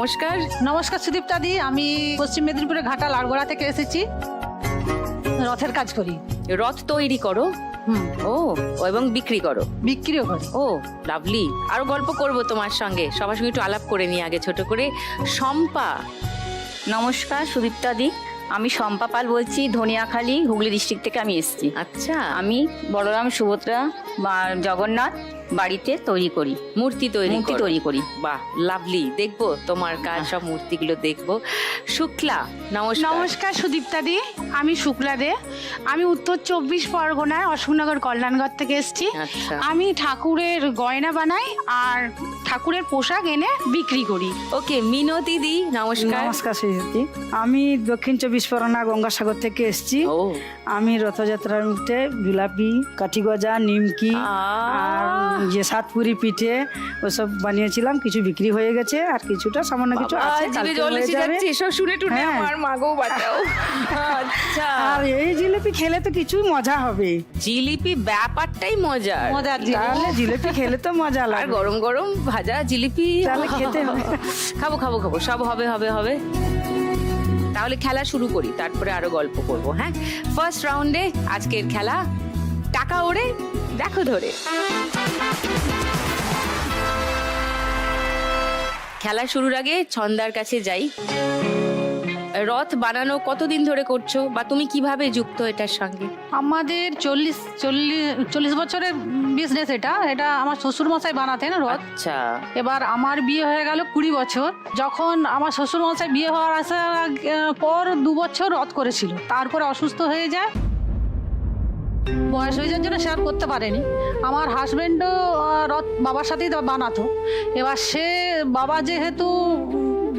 নমস্কার। নমস্কার সুদীপ্তা দি, আমি পশ্চিম মেদিনীপুরের ঘাটা লাড়গোড়া থেকে এসেছি। রথের কাজ করি। রথ তৈরি করো? ও এবং বিক্রি করো? বিক্রিও করি। ও লাভলি। আরো গল্প করব তোমার সঙ্গে, সবার সঙ্গে একটু আলাপ করে নিই আগে ছোট করে। শম্পা। নমস্কার সুদীপ্তা দি, আমি শম্পা পাল বলছি, ধনিয়াখালী হুগলি ডিস্ট্রিক্ট থেকে আমি এসেছি। আচ্ছা, আমি বলরাম সুভদ্রা বা জগন্নাথ বাড়িতে তৈরি করি, মূর্তি তৈরি করি। বাহ, লাভলি। দেখবো তোমার কাজ, সব মূর্তিগুলো দেখবো। শুক্লা। নমস্কার। নমস্কার সুদীপ্তা দি, আমি শুক্লা দে। আমি উত্তর 24 পরগনায় অশোকনগর কল্যাণগড় থেকে এসেছি। আচ্ছা। আমি ঠাকুরের গয়না বানাই আর ঠাকুরের পোশাক এনে বিক্রি করি। ওকে, মিনতি দি। নমস্কার। নমস্কার সুদীপ্তি, আমি দক্ষিণ 24 পরগনা গঙ্গাসাগর থেকে এসেছি। ও আমি রথযাত্রার মধ্যে জিলাপি, কাঠি গজা, নিমকি আর যে সাতপুরি পিঠে ওসব বানিয়েছিলাম। কিছু বিক্রি হয়ে গেছে আর কিছুটা সামান্য কিছু আছে, কালকে হয়ে যাবে। এসব শুনে টুনে হ্যাঁ। আমার মাগো বাঁচাও। আচ্ছা, আর এই জিলিপি খেলে তো কিছু মজা হবে। জিলিপি ব্যাপারটাই মজার। মজার তাহলে জিলিপি খেলে তো মজা আর লাগে। গরম গরম ভাজা জিলিপি তাহলে খেতে হবে। খাবো খাবো খাবো, সব হবে হবে হবে। তাহলে খেলা শুরু করি, তারপরে আরো গল্প করবো। হ্যাঁ, ফার্স্ট রাউন্ডে আজকের খেলা টাকা ওড়ে দেখো ধরে। খেলা শুরুর আগে ছন্দার কাছে যাই। রথ বানানো কতদিন ধরে করছো, বা তুমি কিভাবে যুক্ত এটার সঙ্গে? আমাদের 40 বছরের বিজনেস। এটা আমার শ্বশুর মশাই বানাতেন রথ। আচ্ছা, এবার আমার বিয়ে হয়ে গেল 20 বছর। যখন আমার শ্বশুর মশাই বিয়ে হওয়ার পর 2 বছর রথ করেছিল, তারপরে অসুস্থ হয়ে যায়। বয়স হয়ে যাওয়ার জন্য সে আর করতে পারেনি। আমার হাজবেন্ডও রথ বাবার সাথেই বানাতো। এবার সে বাবা যেহেতু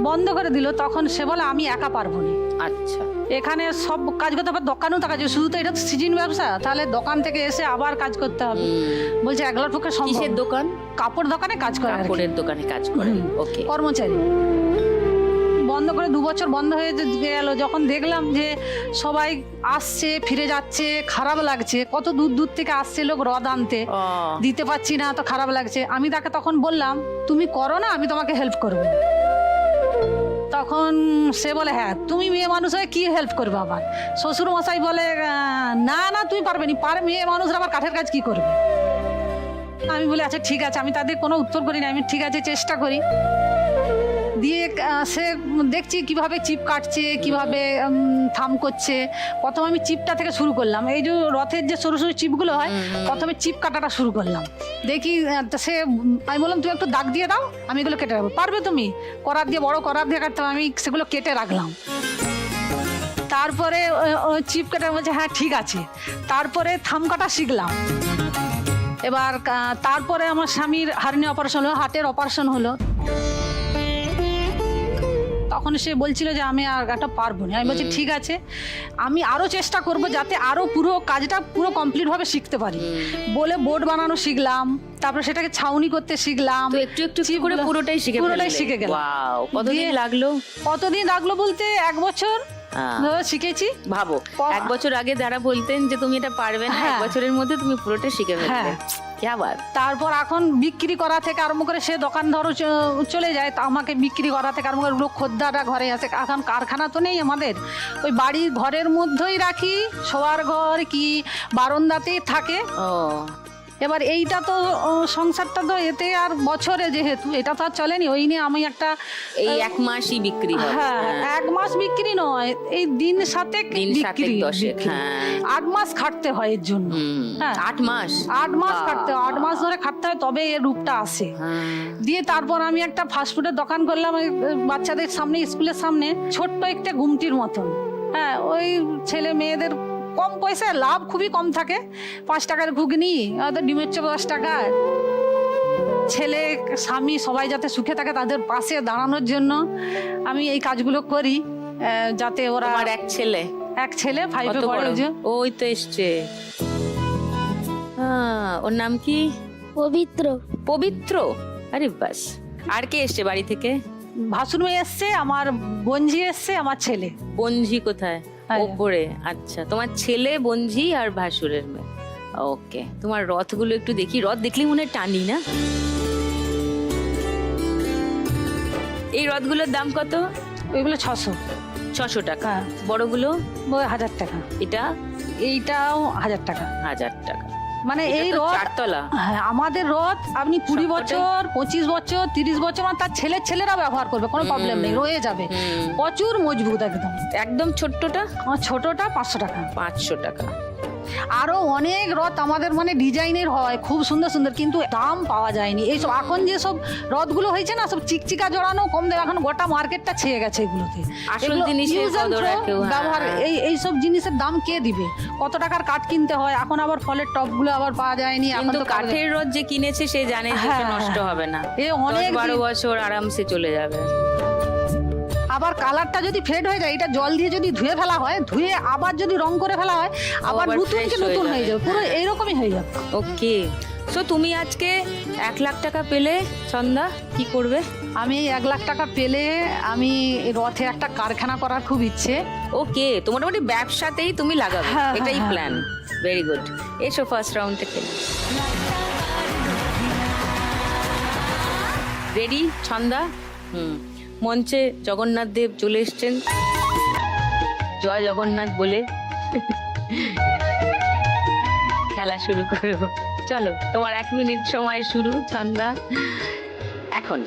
বন্ধ করে দিল, তখন সে বলে আমি একা পারবো না। আচ্ছা। এখানে সব কাজ করতে হবে, দোকানেও তো কাজ, শুধু তো এটা তো সিজন ব্যবসা, তাহলে দোকান থেকে এসে আবার কাজ করতে হবে। বলছে একলার পক্ষে সম্ভব। কিসের দোকান? কাপড় দোকানে কাজ করে আর কি। কাপড়ের দোকানে কাজ করে। ওকে। কর্মচারী। বন্ধ করে 2 বছর বন্ধ হয়ে গেল। যখন দেখলাম যে সবাই আসছে ফিরে যাচ্ছে, খারাপ লাগছে। কত দূর দূর থেকে আসছে লোক রথ আনতে, দিতে পারছি না, তো খারাপ লাগছে। আমি তাকে তখন বললাম তুমি করো না, আমি তোমাকে হেল্প করবো। তখন সে বলে হ্যাঁ, তুমি মেয়ে মানুষ হয়ে কি হেল্প করবে? আবার শ্বশুর মশাই বলে না না তুমি পারবে না, মেয়ে মানুষরা আবার কাঠের কাজ কি করবে? আমি বলি আচ্ছা ঠিক আছে। আমি তাদের কোনো উত্তর করি না, আমি ঠিক আছে চেষ্টা করি। দিয়ে সে দেখছি কিভাবে চিপ কাটছে, কিভাবে থাম করছে। প্রথম আমি চিপটা থেকে শুরু করলাম। এই যে রথের যে সরু সরু চিপগুলো হয়, প্রথমে চিপ কাটাটা শুরু করলাম। দেখি সে, আমি বললাম তুমি একটু দাগ দিয়ে দাও, আমি এগুলো কেটে রাখবো। পারবে তুমি? করার দিয়ে, বড় করার দিয়ে কাটতে হবে। আমি সেগুলো কেটে রাখলাম। তারপরে চিপ কাটা বলছে হ্যাঁ ঠিক আছে। তারপরে থাম কাটা শিখলাম। এবার তারপরে আমার স্বামীর হার্নিয়া অপারেশন হলো, হার্টের অপারেশন হলো। তখন সে বলছিল যে আমি আর একটা পারবো না। আমি বলছি ঠিক আছে, আমি আরো চেষ্টা করব যাতে আরো পুরো কাজটা পুরো কমপ্লিট ভাবে শিখতে পারি। বলে বোর্ড বানানো শিখলাম, তারপরে সেটাকে ছাউনি করতে শিখলাম। তো একটু একটু করে পুরোটাই শিখে গেলাম। ওয়াও, কতদিন লাগলো? কতদিন লাগলো বলতে 1 বছর শিখেছি। ভাবো, 1 বছর আগে যারা বলতেন যে তুমি এটা পারবে না, 1 বছরের মধ্যে তুমি পুরোটা শিখে ফেললে। তারপর এখন বিক্রি করা থেকে আরম্ভ করে, সে দোকান ধরো চলে যায়, তা আমাকে বিক্রি করা থেকে আরম্ভ করে খদ্দাররা ঘরে আসে। এখন কারখানা তো নেই আমাদের, ওই বাড়ির ঘরের মধ্যেই রাখি, শোয়ার ঘর কি বারান্দাতেই থাকে। এবার এইটা তো সংসারটা তো এতে আর বছরে যেহেতু এটা তো আর চলেনি, ওই নিয়ে আমি একটা এই 1 মাসই বিক্রি হয়। হ্যাঁ, 1 মাস বিক্রি নয়, এই দিন 7 বিক্রি। 8 মাস খাটতে হয় এর জন্য। হ্যাঁ, 8 মাস 8 মাস খাটতে হয়, 8 মাস ধরে খাটতে হয়, তবে এর রূপটা আসে। দিয়ে তারপর আমি একটা ফাস্টফুডের দোকান করলাম বাচ্চাদের সামনে, স্কুলের সামনে, ছোট্ট একটা গুমটির মতন। হ্যাঁ, ওই ছেলে মেয়েদের কম পয়সায় লাভ খুবই কম থাকে। 5 টাকার ঘুগনি, ডিমের চপ 10 টাকা। ছেলে স্বামী সবাই যাতে সুখে থাকে, তাদের পাশে দাঁড়ানোর জন্য আমি এই কাজগুলো করি, যাতে ওরা। আমার এক ছেলে 5-এ পড়ে। ওই তো এসছে। ওর নাম কি? পবিত্র। আরে বাস। আর কে এসছে বাড়ি থেকে? ভাসুর মেয়ে এসছে, আমার বোনঝি এসছে, আমার ছেলে। বোনঝি কোথায়? ওপরে। আচ্ছা, তোমার ছেলে, বোনঝি আর ভাসুরের মেয়ে। ওকে, তোমার রথগুলো একটু দেখি। রথ দেখলেই মনে টানি না? এই রথগুলোর দাম কত? ওইগুলো 600। 600 টাকা। হ্যাঁ। বড়গুলো? ওই 1000 টাকা। এটা এইটাও 1000 টাকা। 1000 টাকা। মানে এটা এই তো রথ, চারতলা। হ্যাঁ, আমাদের রথ আপনি 20 সবকটাই? বছর, 25 বছর, 30 বছর মানে তার ছেলেরা ব্যবহার করবে, কোনো প্রবলেম নেই, রয়ে যাবে। প্রচুর মজবুত একদম। একদম ছোট্টটা আমার ছোটটা 500 টাকা। 500 টাকা। আরো অনেক রথ আমাদের মানে ডিজাইনের হয়, খুব সুন্দর সুন্দর, কিন্তু দাম পাওয়া যায়নি। এইসব এখন যে সব রথগুলো হয়েছে না, সব চিকচিকা জড়ানো, কম দাম, এখন গোটা মার্কেটটা ছেয়ে গেছে এগুলোতে। আসল এগুলো জিনিসের use and কদর throw রাখেও, হ্যাঁ। ব্যবহার, এইসব জিনিসের দাম কে দিবে? কত টাকার কাঠ কিনতে হয়, এখন আবার ফলের টপগুলো আবার পাওয়া যায়নি। এখন কিন্তু তো কাঠের রথ যে কিনেছে সে জানে যে হ্যাঁ, সে নষ্ট হবে না, এ অনেক 12 বছর আরামসে চলে যাবে। আবার কালারটা যদি ফেড হয়ে যায়, এটা জল দিয়ে যদি ধুয়ে ফেলা হয়, ধুয়ে আবার যদি রং করে ফেলা হয়, আবার আবার নতুন fresh কি হয়ে নতুন হয়ে যাবে। যাবে, পুরো হ্যাঁ। এইরকমই হয়ে যাবে। ওকে, সো তুমি আজকে 1 লাখ টাকা পেলে ছন্দা, কি করবে? আমি 1 লাখ টাকা পেলে আমি রথে একটা কারখানা করার খুব ইচ্ছে। ওকে, তো মোটামুটি ব্যবসাতেই তুমি লাগাবে, হ্যাঁ, এটাই হ্যাঁ, প্ল্যান। Very good. এসো ফার্স্ট রাউন্ডে খেলে। রেডি ছন্দা? মঞ্চে জগন্নাথ দেব চলে এসছেন, জয় জগন্নাথ বলে খেলা শুরু করবো। চলো, তোমার 1 মিনিট সময় শুরু ছন্দা এখন।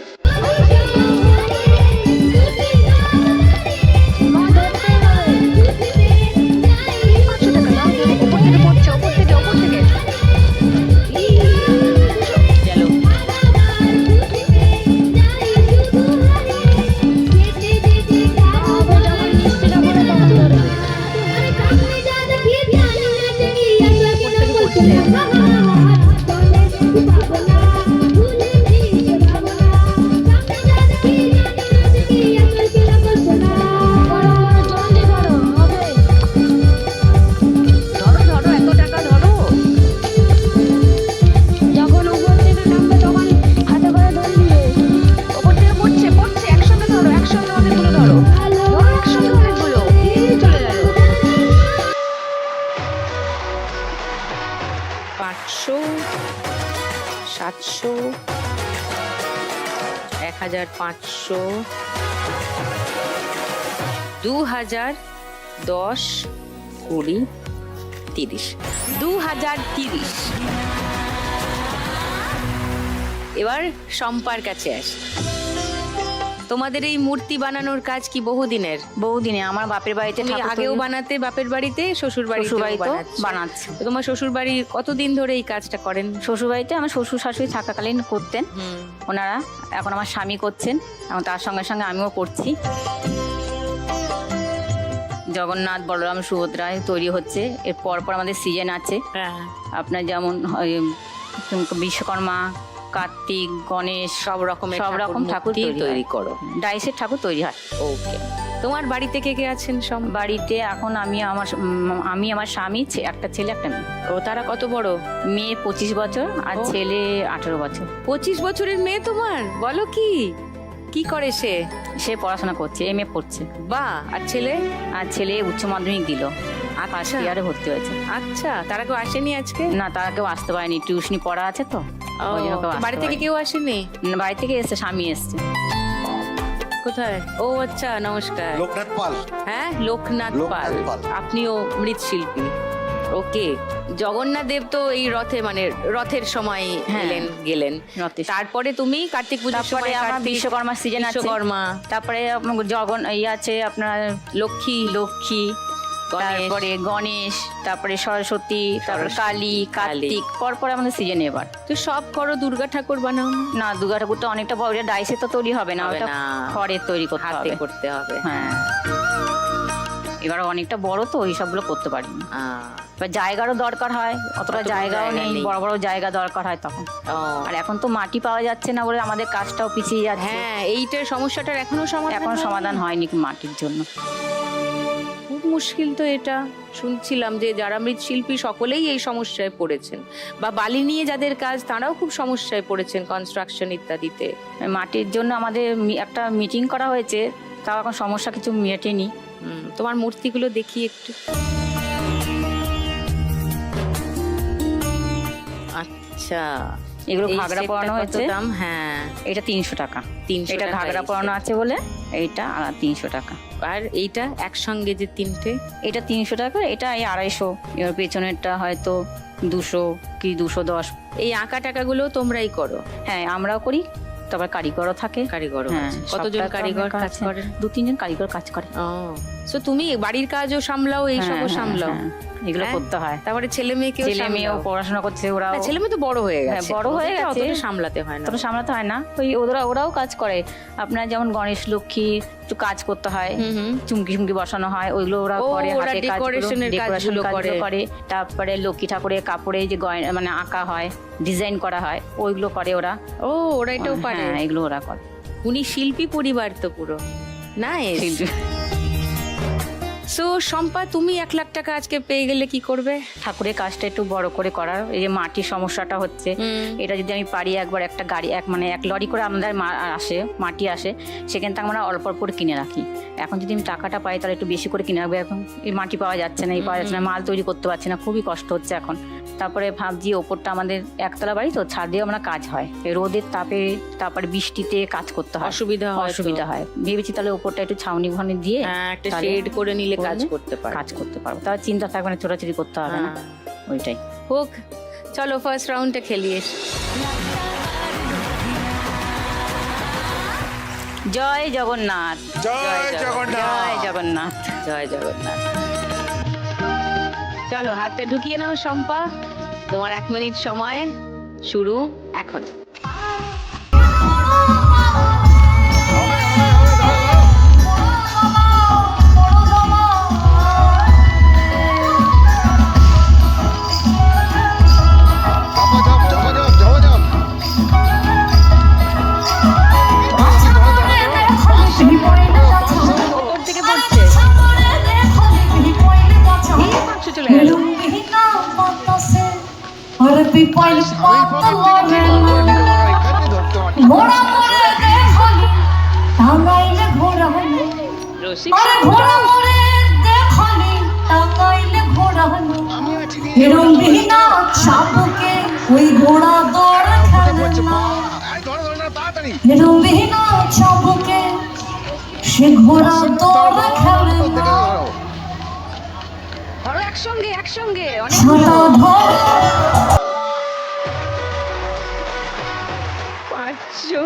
চলো, ধরো ধরো, এত টাকা ধরো। যখন উপর থেকে নামবে তখন হাতে করে দড়ি দিয়ে ওপর থেকে পড়ছে পড়ছে, একসঙ্গে ধরো, একসঙ্গে অনেকগুলো ধরো, ধরো একসঙ্গে অনেকগুলো, চলে গেল। 500, 700, 1500, 2000, 10, 20, 30, 2030। এবার শম্পার কাছে আসি। তোমাদের এই মূর্তি বানানোর কাজ কি বহুদিনের? বহুদিনে আমার বাপের বাড়িতে তুমি ঠাকুর আগেও তৈরি- বানাতে, বাপের বাড়িতে, শ্বশুর বাড়িতেও শ্বশুরবাড়িতেও বানাচ্ছো? বানাচ্ছি। তো তোমার শ্বশুর বাড়ি কতদিন ধরে এই কাজটা করেন? শ্বশুরবাড়িতে আমার শ্বশুর শাশুড়ি থাকাকালীন করতেন ওনারা, এখন আমার স্বামী করছেন এবং তার সঙ্গে সঙ্গে আমিও করছি। জগন্নাথ, বলরাম, সুভদ্রায় তৈরি হচ্ছে। এর পর পর আমাদের সিজন আছে, হ্যাঁ, আপনার যেমন বিশ্বকর্মা, কার্তিক, গণেশ, সব রকমের সব রকম ঠাকুর মূর্তি তৈরি তৈরি করো। ডাইসের ঠাকুর তৈরি হয়। ওকে, তোমার বাড়িতে কে কে আছেন? সব বাড়িতে এখন আমি আমার স্বামী, একটা ছেলে একটা মেয়ে। ও, তারা কত বড়? মেয়ে 25 বছর আর ও। ছেলে 18 বছর। 25 বছরের মেয়ে তোমার? বলো কি, কি করে সে? সে পড়াশোনা করছে, MA পড়ছে। বাহ, আর ছেলে? আর ছেলে উচ্চ মাধ্যমিক দিল, আর ফার্স্ট ইয়ারে ভর্তি হয়েছে। আচ্ছা, তারা কেউ আসেনি আজকে? না, তারা কেউ আসতে পারেনি, টিউশনি পড়া আছে তো, ওই জন্য কেউ আসতে বাড়ি থেকে পারেনি। কেউ আসেনি? না, বাড়ি থেকে এসছে, স্বামী এসছে। কোথায়? ও আচ্ছা, নমস্কার। লোকনাথ পাল। হ্যাঁ, লোকনাথ পাল। লোকনাথ পাল। আপনিও মৃৎশিল্পী। ওকে, জগন্নাথ দেব তো এই রথে, মানে রথের সময় হ্যাঁ। এলেন গেলেন, রথে। তারপরে তুমি কার্তিক পুজোর তারপরে সময় আমার কার্তিক, বিশ্বকর্মার সিজন আছে, বিশ্বকর্মা, তারপরে আপনার আছে আপনার লক্ষ্মী, লক্ষ্মী, গণেশ। তারপরে গণেশ, তারপরে সরস্বতী, তারপরে সরস্বতী, কালী, কার্তিক, পরপর আমাদের সিজন। এবার তো সব করো, দুর্গা ঠাকুর বানাও না? না, দুর্গা ঠাকুরটা অনেকটা বড়, ওটা ডাইসে তো তৈরি হবে না, হবে ওটা না। খড়ের তৈরি করতে হাতে হবে। করতে হবে। হ্যাঁ, এবার অনেকটা বড় তো ওই সবগুলো করতে পারি না। এবার জায়গারও দরকার হয়, অতটা অতটুকু জায়গাও জায়গা নেই, নেই। বড় বড় জায়গা দরকার হয় তখন। ও, আর এখন তো মাটি পাওয়া যাচ্ছে না বলে আমাদের কাজটাও পিছিয়ে যাচ্ছে। হ্যাঁ, এইটার সমস্যাটার এখনো সমাধান এখন হয়নি? সমাধান হয়নি মাটির জন্য। খুব মুশকিল তো এটা। শুনছিলাম যে যারা মৃৎশিল্পী সকলেই এই সমস্যায় পড়েছেন, বা বালি নিয়ে যাদের কাজ তারাও খুব সমস্যায় পড়েছেন, কনস্ট্রাকশন ইত্যাদিতে। মাটির জন্য আমাদের একটা মিটিং করা হয়েছে, তাও এখন সমস্যা কিছু মেটেনি। তোমার মূর্তিগুলো দেখি একটু। আচ্ছা, এগুলো এই ঘাগরা সেটটা পরানো কত হয়েছে দাম? হ্যাঁ, এটা 300 টাকা। 300 এটা টাকা ঘাগরা এই পরানো set। আছে বলে এইটা 300 টাকা। আর এইটা একসঙ্গে যে তিনটে, এটা 300 টাকা, এটা এই 250। এর পেছনেরটা হয়তো 200 কি 210। এই আঁকা টাকাগুলো তোমরাই করো? হ্যাঁ, আমরাও করি, তারপর কারিগরও থাকে। কারিগর হ্যাঁ, কতজন সপ্তাহে তো কারিগর আমার কাজ কাছে করেন? 2-3 জন কারিগর কাজ করে। ও, সো তুমি বাড়ির কাজও সামলাও, এই সবও হ্যাঁ, সামলাও? হ্যাঁ, এগুলো হ্যাঁ? করতে হয়। তারপরে ছেলে মেয়েকেও ছেলে মেয়েও পড়াশোনা করছে, ওরাও ছেলে মেয়ে তো বড় হয়ে হ্যাঁ, গেছে, বড় হয়ে ওদেরকে গেছে। অতটা সামলাতে হয় না। ততটা সামলাতে হয় না, ওরাও কাজ করে। আপনার যেমন গণেশ লক্ষ্মী একটু কাজ করতে হয়, হুম হুম। চুমকি চুমকি বসানো হয়, ওইগুলো ওরা ও, করে, ওরা হাতে decoration-এর কাজগুলো করে। করে। তারপরে লক্ষ্মী ঠাকুরের কাপড়ে যে গয়না মানে আঁকা হয়, ডিজাইন করা হয়, ওইগুলো করে ওরা। ও, ওরা এটাও পারে? হ্যাঁ, এগুলো ওরা করে। উনি শিল্পী পরিবার তো পুরো। নাইস। সো শম্পা, তুমি 1 লাখ টাকা আজকে পেয়ে গেলে কি করবে? ঠাকুরের কাজটা একটু বড় করে করার। এই যে মাটির সমস্যাটা হচ্ছে, এটা যদি আমি পারি একবার একটা গাড়ি মানে 1 লরি করে আমাদের মাটি আসে, সেখান থেকে আমরা অল্প অল্প করে কিনে রাখি। এখন যদি আমি টাকাটা পাই তাহলে একটু বেশি করে কিনে রাখবো। এখন এই মাটি পাওয়া যাচ্ছে না, পাওয়া যাচ্ছে না, মাল তৈরি করতে পারছি না, খুবই কষ্ট হচ্ছে এখন। তারপরে ভাবছি ওপরটা আমাদের একতলা বাড়ি তো, ছাদেও আমরা কাজ হয়, এই রোদের তাপে তারপরে বৃষ্টিতে কাজ করতে হয়, অসুবিধা হয়। ভেবেছি তাহলে ওপরটা একটু ছাউনি ঘনি দিয়ে একটা তাহলে শেড করে নিলে কাজ করতে পারো। কাজ করতে পারবো, তাহলে চিন্তা থাকবে না, ছোটাছুটি করতে হবে না। হ্যাঁ। ওইটাই হোক, চলো ফার্স্ট রাউন্ডটা খেলি এসে। জয় জগন্নাথ, জয় জগন্নাথ। জয় জগন্নাথ। জয় জগন্নাথ। চলো হাতে ঢুকিয়ে নাও শম্পা, তোমার 1 মিনিট সময় শুরু এখন। ওপর থেকে পড়ছে, মাংস চলে গেল। রসিক ওই ঘোড়া দৌড় খেলে না, রবিনা চাবুকে সে ঘোড়া দৌড় খেলে না, একসঙ্গে একসঙ্গে অনেক ছাতা ধর 500।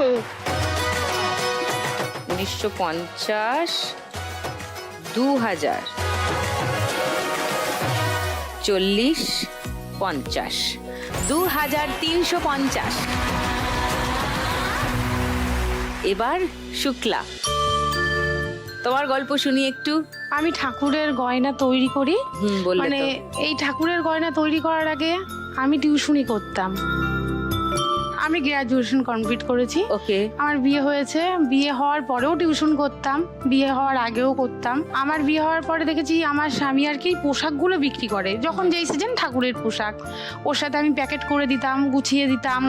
1950, 2000, 40, 50, 2350। এবার শুক্লা, তোমার গল্প শুনি একটু। আমি ঠাকুরের গয়না তৈরি করি। বললে মানে তো। এই ঠাকুরের গয়না তৈরি করার আগে আমি টিউশনি করতাম। আমি গ্র্যাজুয়েশন কমপ্লিট করেছি। ওকে। আমার বিয়ে হয়েছে, বিয়ে হওয়ার পরেও টিউশন করতাম, বিয়ে হওয়ার আগেও করতাম। আমার বিয়ে হওয়ার পরে দেখেছি আমার স্বামী আর কি পোশাকগুলো বিক্রি করে, যখন যেই সিজন ঠাকুরের পোশাক, ওর সাথে আমি প্যাকেট করে দিতাম, গুছিয়ে দিতাম।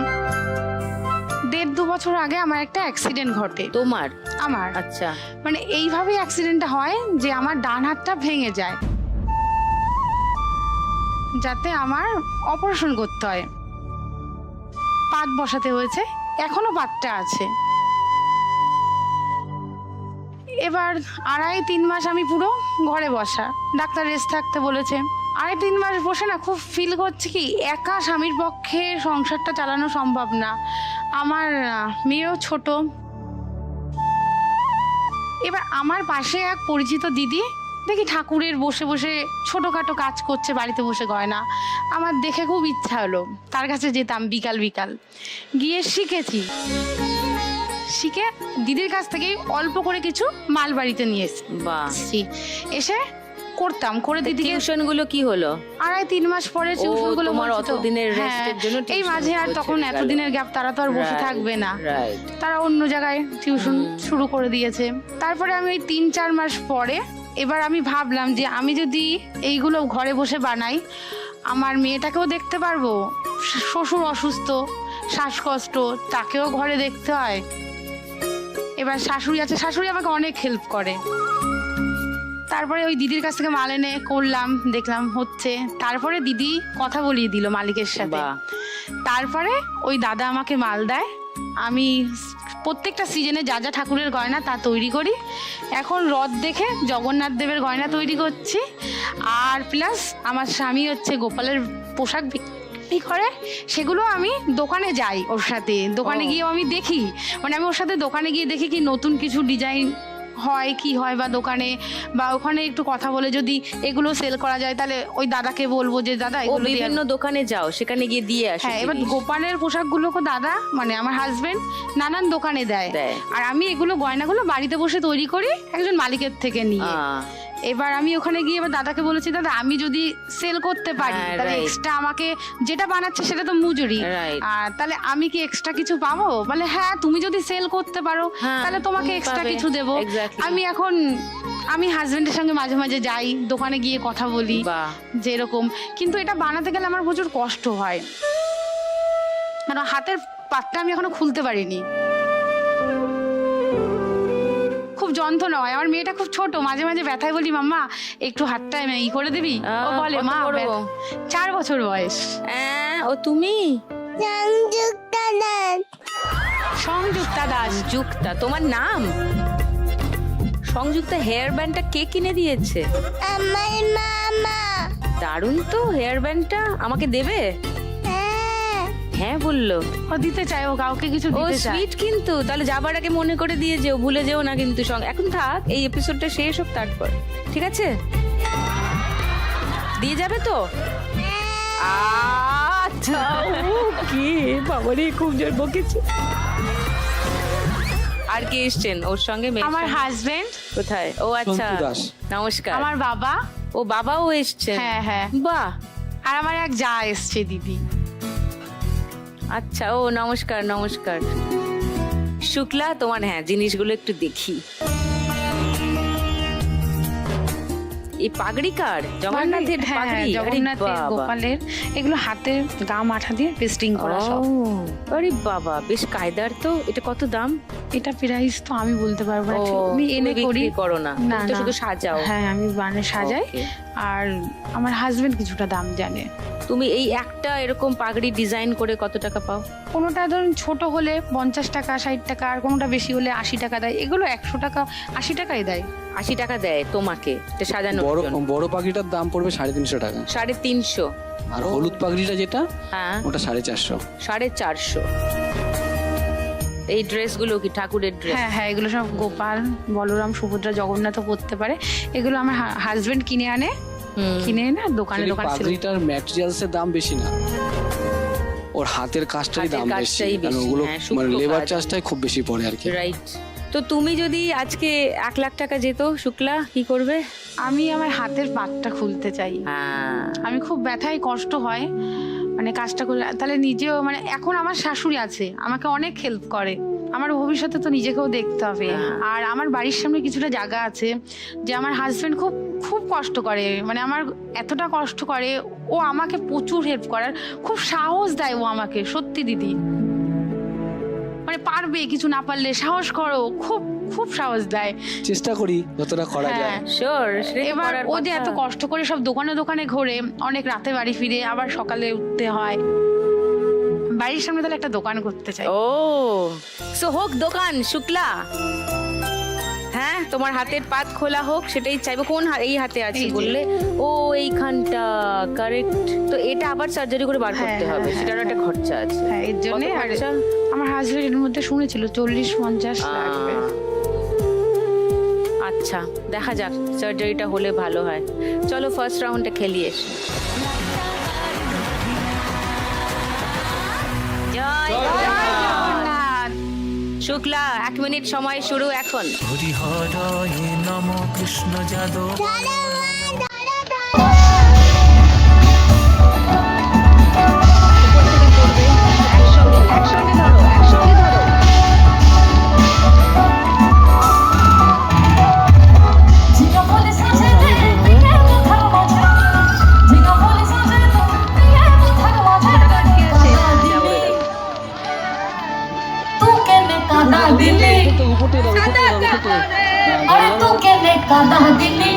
1.5-2 বছর আগে আমার একটা অ্যাক্সিডেন্ট ঘটে। তোমার? আমার আচ্ছা। মানে এইভাবেই অ্যাক্সিডেন্টটা হয় যে আমার ডান হাতটা ভেঙে যায়, যাতে আমার অপারেশন করতে হয়, পাত বসাতে হয়েছে, এখনো পাতটা আছে। এবার 2.5-3 মাস আমি পুরো ঘরে বসা, ডাক্তার রেস্ট থাকতে বলেছে। 2.5-3 মাস বসে না খুব ফিল করছি কি একা স্বামীর পক্ষে সংসারটা চালানো সম্ভব না। আমার মেয়েও ছোট। এবার আমার পাশে এক পরিচিত দিদি দেখি ঠাকুরের বসে বসে ছোটোখাটো কাজ করছে বাড়িতে বসে গয়না। আমার দেখে খুব ইচ্ছা হলো, তার কাছে যেতাম বিকাল বিকাল, গিয়ে শিখেছি। শিখে দিদির কাছ থেকে অল্প করে কিছু মাল বাড়িতে নিয়ে বাহ। এসে করতাম, করে দিদিকে। টিউশন গুলো কি হলো? 2.5-3 মাস পরে টিউশন গুলো তোমার অতদিনের রেস্টের জন্য এই মাঝে আর তখন এতদিনের গ্যাপ, তারা তো আর বসে থাকবে না, তারা অন্য জায়গায় টিউশন শুরু করে দিয়েছে। তারপরে আমি ওই 3-4 মাস পরে এবার আমি ভাবলাম যে আমি যদি এইগুলো ঘরে বসে বানাই, আমার মেয়েটাকেও দেখতে পারবো, শ্বশুর অসুস্থ, শ্বাসকষ্ট, তাকেও ঘরে দেখতে হয়। এবার শাশুড়ি আছে, শাশুড়ি আমাকে অনেক হেল্প করে। তারপরে ওই দিদির কাছ থেকে মাল এনে করলাম, দেখলাম হচ্ছে। তারপরে দিদি কথা বলিয়ে দিল মালিকের সাথে। বাহ। তারপরে ওই দাদা আমাকে মাল দেয়, আমি প্রত্যেকটা সিজনে যা যা ঠাকুরের গয়না তা তৈরি করি। এখন রথ দেখে জগন্নাথ দেবের গয়না তৈরি করছি, আর প্লাস আমার স্বামী হচ্ছে গোপালের পোশাক বিক্রি করে, সেগুলো আমি দোকানে যাই ওর সাথে, দোকানে গিয়েও আমি দেখি, মানে আমি ওর সাথে দোকানে গিয়ে দেখি কি নতুন কিছু ডিজাইন হয় কি হয়, বা দোকানে বা ওখানে একটু কথা বলে যদি এগুলো সেল করা যায় তাহলে ওই দাদাকে বলবো যে দাদা ও এগুলো দিয়ে বিভিন্ন দোকানে যাও, সেখানে গিয়ে দিয়ে আসো। হ্যাঁ, এবার গোপালের পোশাকগুলোকে দাদা মানে আমার হাজবেন্ড নানান দোকানে দেয়, আর আমি এগুলো গয়নাগুলো বাড়িতে বসে তৈরি করি একজন মালিকের থেকে নিয়ে। এবার আমি ওখানে গিয়ে এবার দাদাকে বলেছি, দাদা আমি যদি সেল করতে পারি হ্যাঁ, তাহলে right. এক্সট্রা আমাকে যেটা বানাচ্ছে সেটা তো মজুরি, Right. আর তাহলে আমি কি এক্সট্রা কিছু পাবো? বলে হ্যাঁ, তুমি যদি সেল করতে পারো হ্যাঁ, তাহলে তোমাকে তুমি এক্সট্রা পাবে। কিছু দেবো। Exactly. আমি হাজবেন্ডের সঙ্গে মাঝে মাঝে যাই, দোকানে গিয়ে কথা বলি বাহ। যে এরকম, কিন্তু এটা বানাতে গেলে আমার প্রচুর কষ্ট হয়, কারণ হাতের পাতটা আমি এখনো খুলতে পারিনি, খুব যন্ত্রণা হয়। আমার মেয়েটা খুব ছোট, মাঝে মাঝে ব্যথায় বলি মাম্মা একটু হাতটা ই করে দিবি, ও বলে কত মা বড়? 4 বছর বয়স। ও তুমি সংযুক্তা দাস। সংযুক্তা তোমার নাম? সংযুক্তা হেয়ার ব্যান্ডটা কে কিনে দিয়েছে? আমার মামা। দারুণ তো, হেয়ার ব্যান্ডটা আমাকে দেবে? হ্যাঁ বললো। ও দিতে চায়, ও কাউকে কিছু ও দিতে চায়। সুইট কিন্তু, তাহলে যাবার আগে মনে করে দিয়ে যেও, ভুলে যেও না কিন্তু। এখন থাক, এই এপিসোডটা শেষ হোক তারপর, ঠিক আছে? দিয়ে যাবে তো? আচ্ছা, কি বাবারে, খুব জোর বকেছে। আর কে এসছেন ওর সঙ্গে? আমার হাজবেন্ড। কোথায়? ও আচ্ছা, সন্তু দাস। নমস্কার। আমার বাবা। ও বাবাও এসছেন? হ্যাঁ হ্যাঁ। বাহ। আর আমার এক যা এসছে, দিদি। আচ্ছা, ও নমস্কার নমস্কার। শুক্লা, তোমার হ্যাঁ জিনিসগুলো একটু দেখি। এই পাগড়ি কার? জগন্নাথের হ্যাঁ, পাগড়ি? আরে জগন্নাথের, বাবা। গোপালের, এগুলো হাতের গাম আঠা দিয়ে পেস্টিং করা সব। ও, আরে বাবা, বেশ কায়দার তো। এটা কত দাম? এটা প্রাইস তো আমি বলতে পারবো না, ও, আমি এনে তুমি করি। বিক্রি করো না, না তুমি তো না, শুধু সাজাও। হ্যাঁ আমি মানে সাজাই। Okay. আর আমার হাজবেন্ড কিছুটা দাম জানে। তুমি এই একটা এরকম পাগড়ি ডিজাইন করে কত টাকা পাও? কোনোটা ধরুন ছোট হলে 50 টাকা 60 টাকা, আর কোনোটা বেশি হলে 80 টাকা দেয়। এগুলো 100 টাকা 80 টাকাই দেয়। 80 টাকা দেয় তোমাকে এটা সাজানোর বড় জন্য? বড় পাখিটার দাম পড়বে 350 টাকা, 350। আর হলুদ পাখিটা যেটা হ্যাঁ, ওটা 450। 450। এই ড্রেসগুলো কি ঠাকুরের ড্রেস? হ্যাঁ হ্যাঁ, এগুলো সব গোপাল, বলরাম, সুভদ্রা, জগন্নাথও পরতে পারে। এগুলো আমার হাজবেন্ড কিনে আনে, কিনে এনে দোকানে Actually দোকানে sell করে। পাগড়িটার ম্যাটেরিয়ালস এর দাম বেশি না, ওর হাতের কাজটাই হাতের দাম বেশি, কাজটাই কারণ বেশি, ওগুলো হ্যাঁ, সূক্ষ্ম মানে লেবার কাজ। চার্জটাই খুব বেশি পড়ে আর কি। রাইট। তো তুমি যদি আজকে 1 লাখ টাকা যেত শুক্লা, কি করবে? আমি আমার হাতের পাতটা খুলতে চাই। হ্যাঁ, আমি খুব ব্যথায় কষ্ট হয়, মানে কাজটা করলে তাহলে নিজেও, মানে এখন আমার শাশুড়ি আছে, আমাকে অনেক হেল্প করে। আমার ভবিষ্যতে তো নিজেকেও দেখতে হবে। আর আমার বাড়ির সামনে কিছুটা জায়গা আছে, যে আমার হাজবেন্ড খুব খুব কষ্ট করে, মানে আমার এতটা কষ্ট করে, ও আমাকে প্রচুর হেল্প করার খুব সাহস দেয় ও আমাকে। সত্যি দিদি, মানে পারবে, কিছু না পারলে সাহস করো, খুব খুব সাহস দেয়। চেষ্টা করি যতটা করা যায়। হ্যাঁ। শিওর। এবার ও যে এত কষ্ট করে সব দোকানে দোকানে ঘোরে, অনেক রাতে বাড়ি ফিরে, আবার সকালে উঠতে হয়। বাড়ির সামনে তাহলে একটা দোকান করতে চাই। ও, সো হোক দোকান শুক্লা। হ্যাঁ, তোমার হাতের পাত খোলা হোক, সেটাই চাইবো। কোন এই হাতে আছে এই যে। বললে? ও, এইখানটা, কারেক্ট। তো এটা আবার সার্জারি করে বার হ্যাঁ, করতে হবে, হ্যাঁ, সেটার একটা খরচা আছে। হ্যাঁ, এর জন্য। কত আর খরচা? আমার হাজবেন্ড এর মধ্যে শুনেছিল 40-50 লাগবে। আচ্ছা, দেখা যাক, সার্জারিটা হলে ভালো হয়। চলো ফার্স্ট রাউন্ডটা খেলিয়ে এসো। জয় জগন্নাথ। শুক্লা, 1 মিনিট সময় শুরু এখন। হরি হরয়ে নম কৃষ্ণ যাদব। ঝিঙা বলে সাজে দিয়ে কোথাও মাঝে ঝিঙা বলে সাজে দিয়ে কোথাও মাঝে তু কেনে কাঁদা দিলি আরে তু কেনে কাঁদা দিলি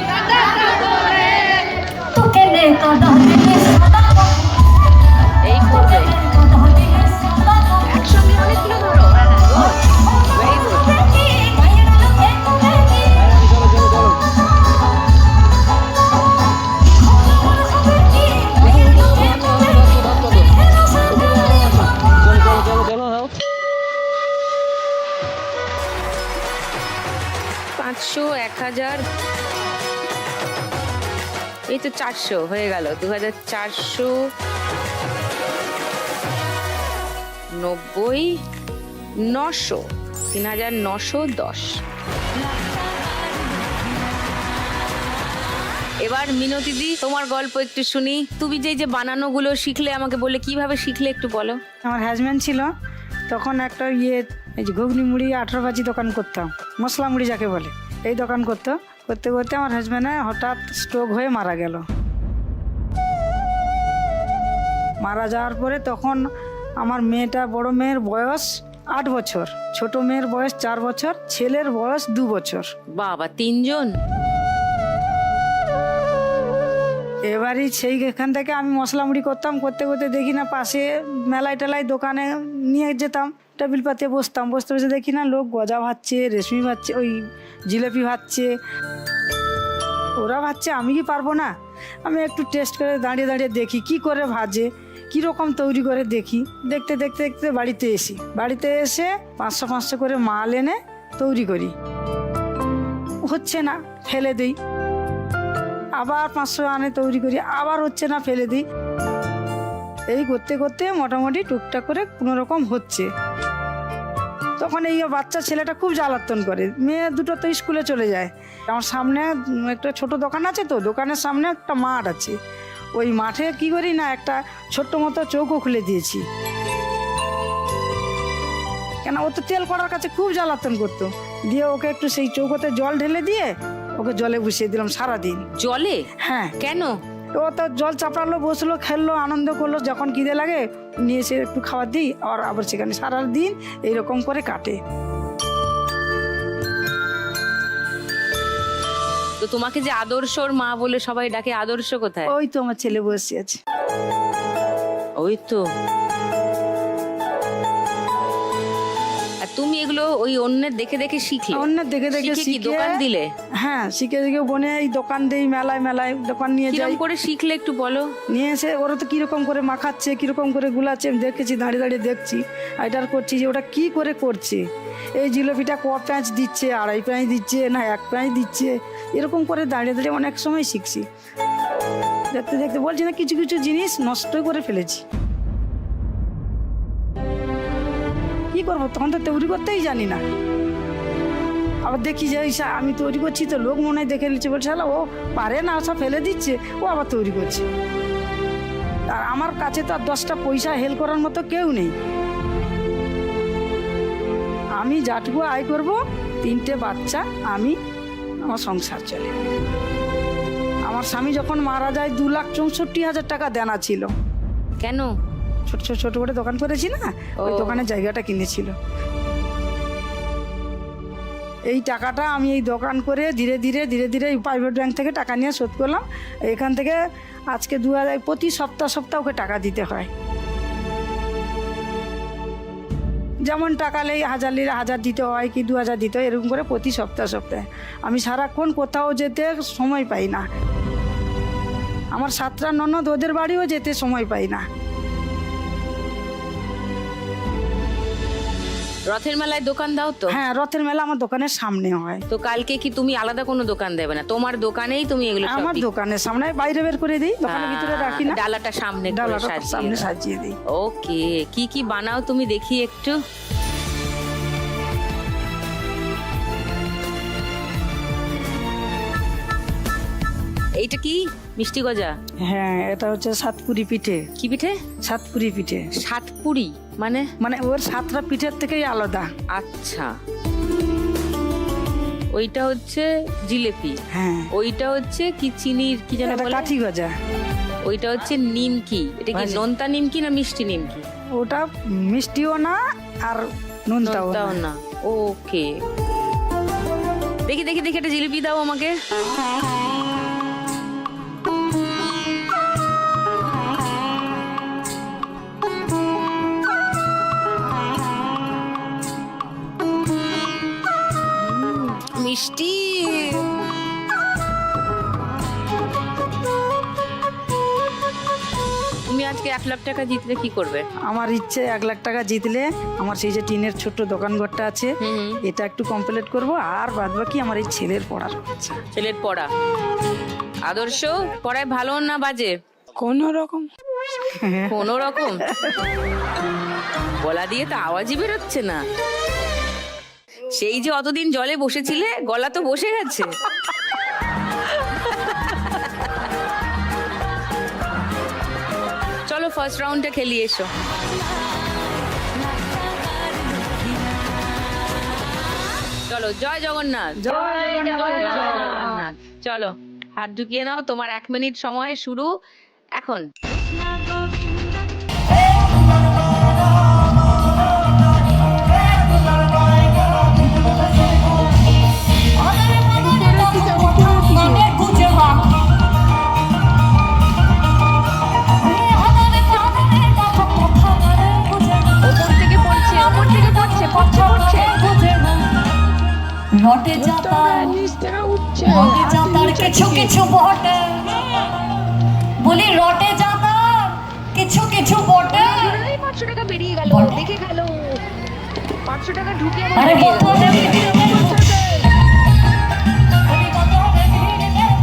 2000, এই তো 400 হয়ে গেল, 2490, 900, 3910। এবার মিনতি দি, তোমার গল্প একটু শুনি। তুমি যে বানানোগুলো শিখলে, আমাকে বলে কিভাবে শিখলে একটু বলো। আমার হাজব্যান্ড ছিল তখন একটা এই যে ঘুগনি মুড়ি 18 ভাজি দোকান করতাম, মশলা মুড়ি যাকে বলে, এই দোকান করতে করতে আমার হাজব্যান্ডের হঠাৎ স্ট্রোক হয়ে মারা গেল। মারা যাওয়ার পরে তখন আমার বড় মেয়ের বয়স 8 বছর, ছোট মেয়ের বয়স 4 বছর, ছেলের বয়স 2 বছর। বাবা, 3 জন। এবারই এখান থেকে আমি মশলা মুড়ি করতাম, করতে দেখি না পাশে মেলায় টেলায় দোকানে নিয়ে যেতাম, টেবিল পাতে বসতাম, বসতে দেখি না লোক গজা ভাজছে, রেশমি ভাজছে, ওই জিলেপি ভাজছে। ওরা ভাজছে, আমি কি পারবো না? আমি একটু টেস্ট করে দাঁড়িয়ে দেখি কি করে ভাজে, কীরকম তৈরি করে দেখি। দেখতে বাড়িতে এসে 500 করে মাল এনে তৈরি করি। হচ্ছে না, ফেলে দিই। আবার 500 আনে তৈরি করি, আবার হচ্ছে না, ফেলে দিই। এই করতে মোটামুটি টুকটাক করে কোনো রকম হচ্ছে। তখন এই বাচ্চা ছেলেটা খুব জ্বালাতন করে, মেয়ে দুটো তো স্কুলে চলে যায়। আমার সামনে একটা ছোট দোকান আছে, তো দোকানের সামনে একটা মাঠ আছে, ওই মাঠে কি করি না একটা ছোট্ট মতো চৌকো খুলে দিয়েছি। কেন, ও তো তেল করার কাছে খুব জ্বালাতন করতো। দিয়ে ওকে একটু সেই চৌকোতে জল ঢেলে দিয়ে ওকে জলে বসিয়ে দিলাম সারাদিন। জলে? হ্যাঁ। কেন? ও তো জল চাপড়ালো, বসলো, খেললো, আনন্দ করলো। যখন খিদে লাগে নিয়ে এসে একটু খাবার দিই, আর আবার সেখানে সারাদিন এইরকম করে কাটে। তো তোমাকে যে আদর্শর মা বলে সবাই ডাকে, আদর্শ কোথায়? ওই তো আমার ছেলে বসে আছে। ওই তো। আর তুমি এগুলো ওই অন্যের দেখে শিখলে? অন্যের দেখে শিখে কি দোকান দিলে? হ্যাঁ, শিখে বনে এই দোকান দেই, মেলায় দোকান নিয়ে যাই। কিরকম করে শিখলে একটু বলো। নিয়ে এসে ওরা তো কিরকম করে মাখাচ্ছে, কিরকম করে গুলাচ্ছে, আমি দেখেছি, দাঁড়িয়ে দেখছি, এটার করছি যে ওটা কি করে করছে। এই জিলিপিটা ক প্যাঁচ দিচ্ছে, 2.5 প্যাঁচ দিচ্ছে, না 1 প্যাঁচ দিচ্ছে, এরকম করে দাঁড়িয়ে অনেক সময় শিখছি। দেখতে বলছি না, কিছু জিনিস নষ্ট করে ফেলেছি। কি করবো, তখন তো তৈরি করতেই জানি না। আবার দেখি যে আমি তৈরি করছি, তো লোক মনে হয় দেখে নিচ্ছে, বলছে ও পারে না, সব ফেলে দিচ্ছে, ও আবার তৈরি করছে। আর আমার কাছে তো আর 10টা পয়সা হেল্প করার মতো কেউ নেই। আমি যাটুকু আয় করব, 3টে বাচ্চা, আমার সংসার চলে। আমার স্বামী যখন মারা যায় 2,64,000 টাকা দেনা ছিল। কেন? ছোট করে দোকান করেছি না, ওই দোকানের জায়গাটা কিনেছিল। এই টাকাটা আমি এই দোকান করে ধীরে ধীরে প্রাইভেট ব্যাংক থেকে টাকা নিয়ে শোধ করলাম। এখান থেকে আজকে 2000 প্রতি সপ্তাহ ওকে টাকা দিতে হয়। যেমন টাকা লেই 1000 দিতে হয় কি 2000 দিতে হয়, এরকম করে প্রতি সপ্তাহে। আমি সারাক্ষণ কোথাও যেতে সময় পাই না। আমার 7টা ননদ, ওদের বাড়িও যেতে সময় পাই না। রথের মেলায় দোকান দাও তো? হ্যাঁ, রথের মেলা আমার দোকানের সামনে হয়। তো কালকে কি তুমি আলাদা কোনো দোকান দেবে না? তোমার দোকানেই তুমি এগুলো সব আমার দোকানের সামনে, বাইরে বের করে দিই, দোকানের ভিতরে রাখি না। ডালাটা সামনে সাজিয়ে দিই। ওকে, কি বানাও তুমি দেখি একটু। এইটা কি? মিষ্টি গজা? হ্যাঁ, এটা হচ্ছে সাতপুরি পিঠে। কি পিঠে? সাতপুরি পিঠে। সাতপুরি মানে? ওর 7টা পিঠের থেকেই আলাদা। আচ্ছা, ওইটা হচ্ছে জিলেপি। হ্যাঁ। ওইটা হচ্ছে কি চিনির কি যেন বলে? কাঠি গজা। ওইটা হচ্ছে নিমকি। এটা কি নোনতা নিমকি না মিষ্টি নিমকি? ওটা মিষ্টিও না আর নোনতাও না। ওকে, দেখি একটা জিলিপি দাও আমাকে। মিষ্টি। তুমি আজকে 1 লাখ টাকা জিতলে কি করবে? আমার ইচ্ছে 1 লাখ টাকা জিতলে আমার সেই যে টিনের ছোট্ট দোকানঘরটা আছে এটা একটু কমপ্লিট করব, আর বাদ বাকি আমার এই ছেলের পড়ার খরচা। ছেলের পড়া। আদর্শ পড়ায় ভালো না বাজে? কোন রকম। কোনো রকম? গলা দিয়ে তো আওয়াজই বেরোচ্ছে না। সেই যে অতদিন জলে বসেছিলে, গলা তো বসে গেছে। চলো ফার্স্ট রাউন্ডটা খেলি, এসো। চলো, জয় জগন্নাথ। জয় জগন্নাথ। চলো হাত ঢুকিয়ে নাও, তোমার 1 মিনিট সময় শুরু এখন। ওপর থেকে পড়ছে, ওপর থেকে পড়ছে, পড়ছে, পড়ছে। রটে যাতার রটে যাতার কিছু কিছু বটে, বলি রটে যাতার কিছু কিছু বটে। 500 টাকা বেরিয়ে গেল, দেখে গেল। 500 টাকা ঢুকে আরে কত হবে ভিড় দেবো, আরে কত হবে ভিড় দেবো,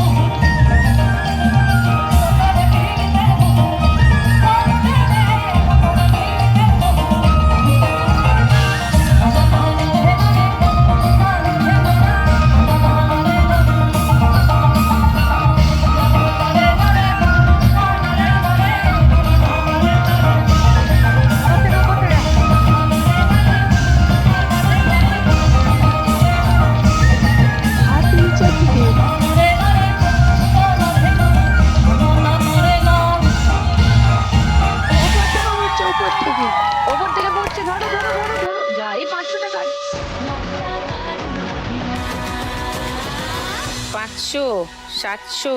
ওপর থেকে পড়ছে, ধরো ধরো ধরো ধরো। যা, এই 500 টাকা। 500, 700,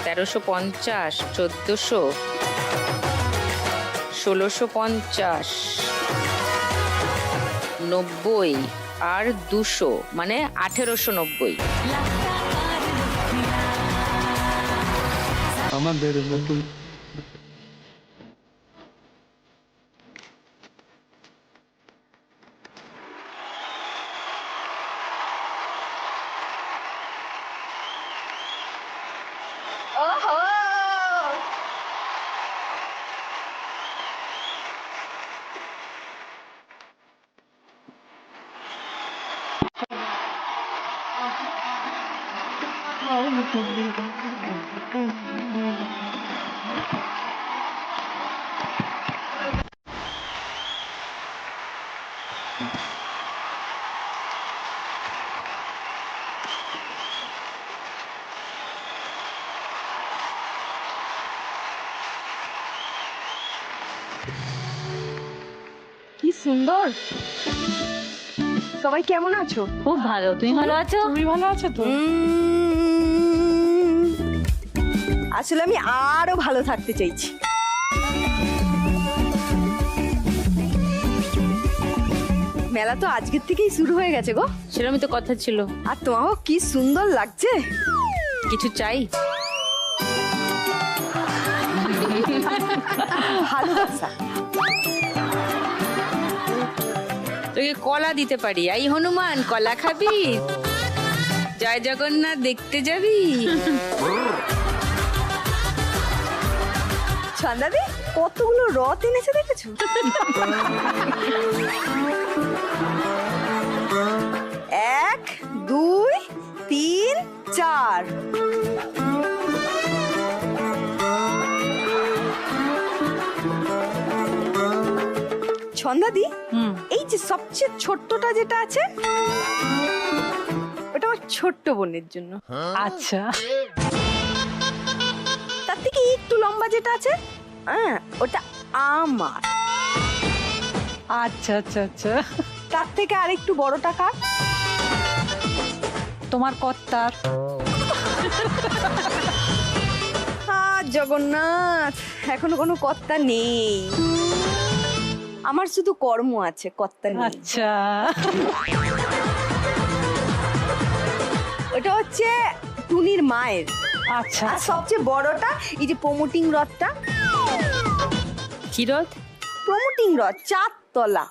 1350, 1400, 1650, 90 আর 200, মানে 1890। আমাদের কি সুন্দর। সবাই কেমন আছো? খুব ভালো, তুমি ভালো আছো? তুমি ভালো আছো তো? আসলে আমি আরো ভালো থাকতে চাইছি। মেলা তো আজকের থেকেই শুরু হয়ে গেছে গো। সেরকমই তো কথা ছিল। আর তোমাকে কি সুন্দর লাগছে। কিছু চাই? ভালোবাসা। তোকে কলা দিতে পারি। এই হনুমান, কলা খাবি? জয় জগন্নাথ দেখতে যাবি? ছন্দাদি কতগুলো রথ এনেছে দেখেছো? 1, 2, 3, 4। ছন্দাদি, এই যে সবচেয়ে ছোট্টটা যেটা আছে ওটা আমার ছোট্ট বোনের জন্য। আচ্ছা, তার থেকে একটু লম্বা যেটা আছে ওটা আমার। আচ্ছা, আচ্ছা, আচ্ছা। তার থেকে আরেকটু বড়টা কার? তোমার কর্তার। জগন্নাথ, এখনো কোনো কর্তা নেই। আমার শুধু কর্ম আছে, কর্তা নেই। আচ্ছা, ওটা হচ্ছে টুনির মায়ের। আচ্ছা আর সবচেয়ে বড়টা এই যে প্রমোটিং রথটা, কি রথ? প্রমোটিং রথ 4 তলা।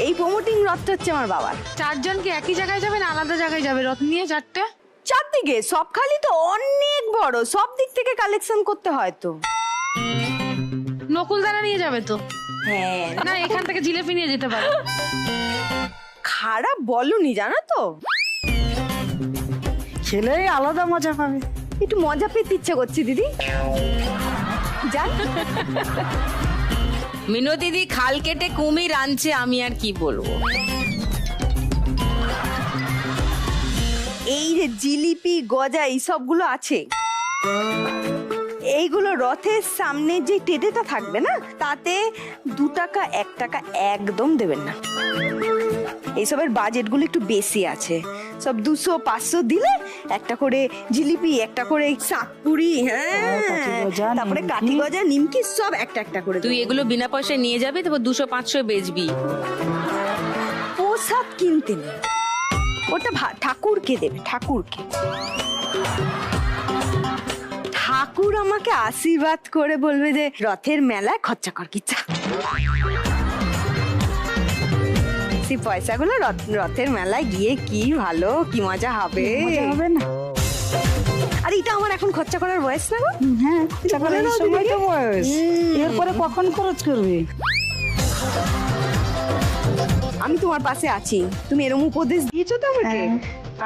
এই প্রমোটিং রথটা হচ্ছে আমার বাবার। 4 জন কি একই জায়গায় যাবে না আলাদা জায়গায় যাবে রথ নিয়ে 4টে? চারদিকে সব খালি তো অনেক বড়, সব দিক থেকে কালেকশন করতে হয় তো। নকুলদানা নিয়ে যাবে তো? হ্যাঁ, না এখান থেকে জিলেপি নিয়ে যেতে পারে। খারাপ বলনি জানো তো, খেলে আলাদা মজা পাবে। একটু মজা পেতে ইচ্ছে করছে দিদি। জান মিনু দিদি খাল কেটে কুমির আনছে, আমি আর কি বলবো। এই যে জিলিপি গজা এই সবগুলো আছে, এইগুলো রথের সামনে যে টেটেটা থাকবে না, তাতে 2 টাকা 1 টাকা একদম দেবেন না। এইসবের বাজেটগুলো একটু বেশি আছে, সব 200-500 দিলে একটা করে জিলিপি, একটা করে সাতপুরি, হ্যাঁ কাঠিগজা, তারপরে নিমকি। কাঠি গজা, নিমকি সব একটা একটা করে তুই দেবো। এগুলো বিনা পয়সায় নিয়ে যাবি, তারপর 200-500 বেচবি। প্রসাদ কিনতে নেই, ওটা ঠাকুরকে দেবে, ঠাকুরকে। ঠাকুর আমাকে আশীর্বাদ করে বলবে যে রথের মেলায় খরচা কর কিচ্ছা। সেই পয়সাগুলো রথের মেলায় গিয়ে কি ভালো, কি মজা হবে। মজা হবে না? আর এটা আমার এখন খরচা করার বয়স না গো। হ্যাঁ, বলে এই দাও সময় তো দিদিকে। বয়স। এরপরে কখন খরচ করবে? আমি তোমার পাশে আছি, তুমি এরকম উপদেশ দিয়েছো তো আমাকে,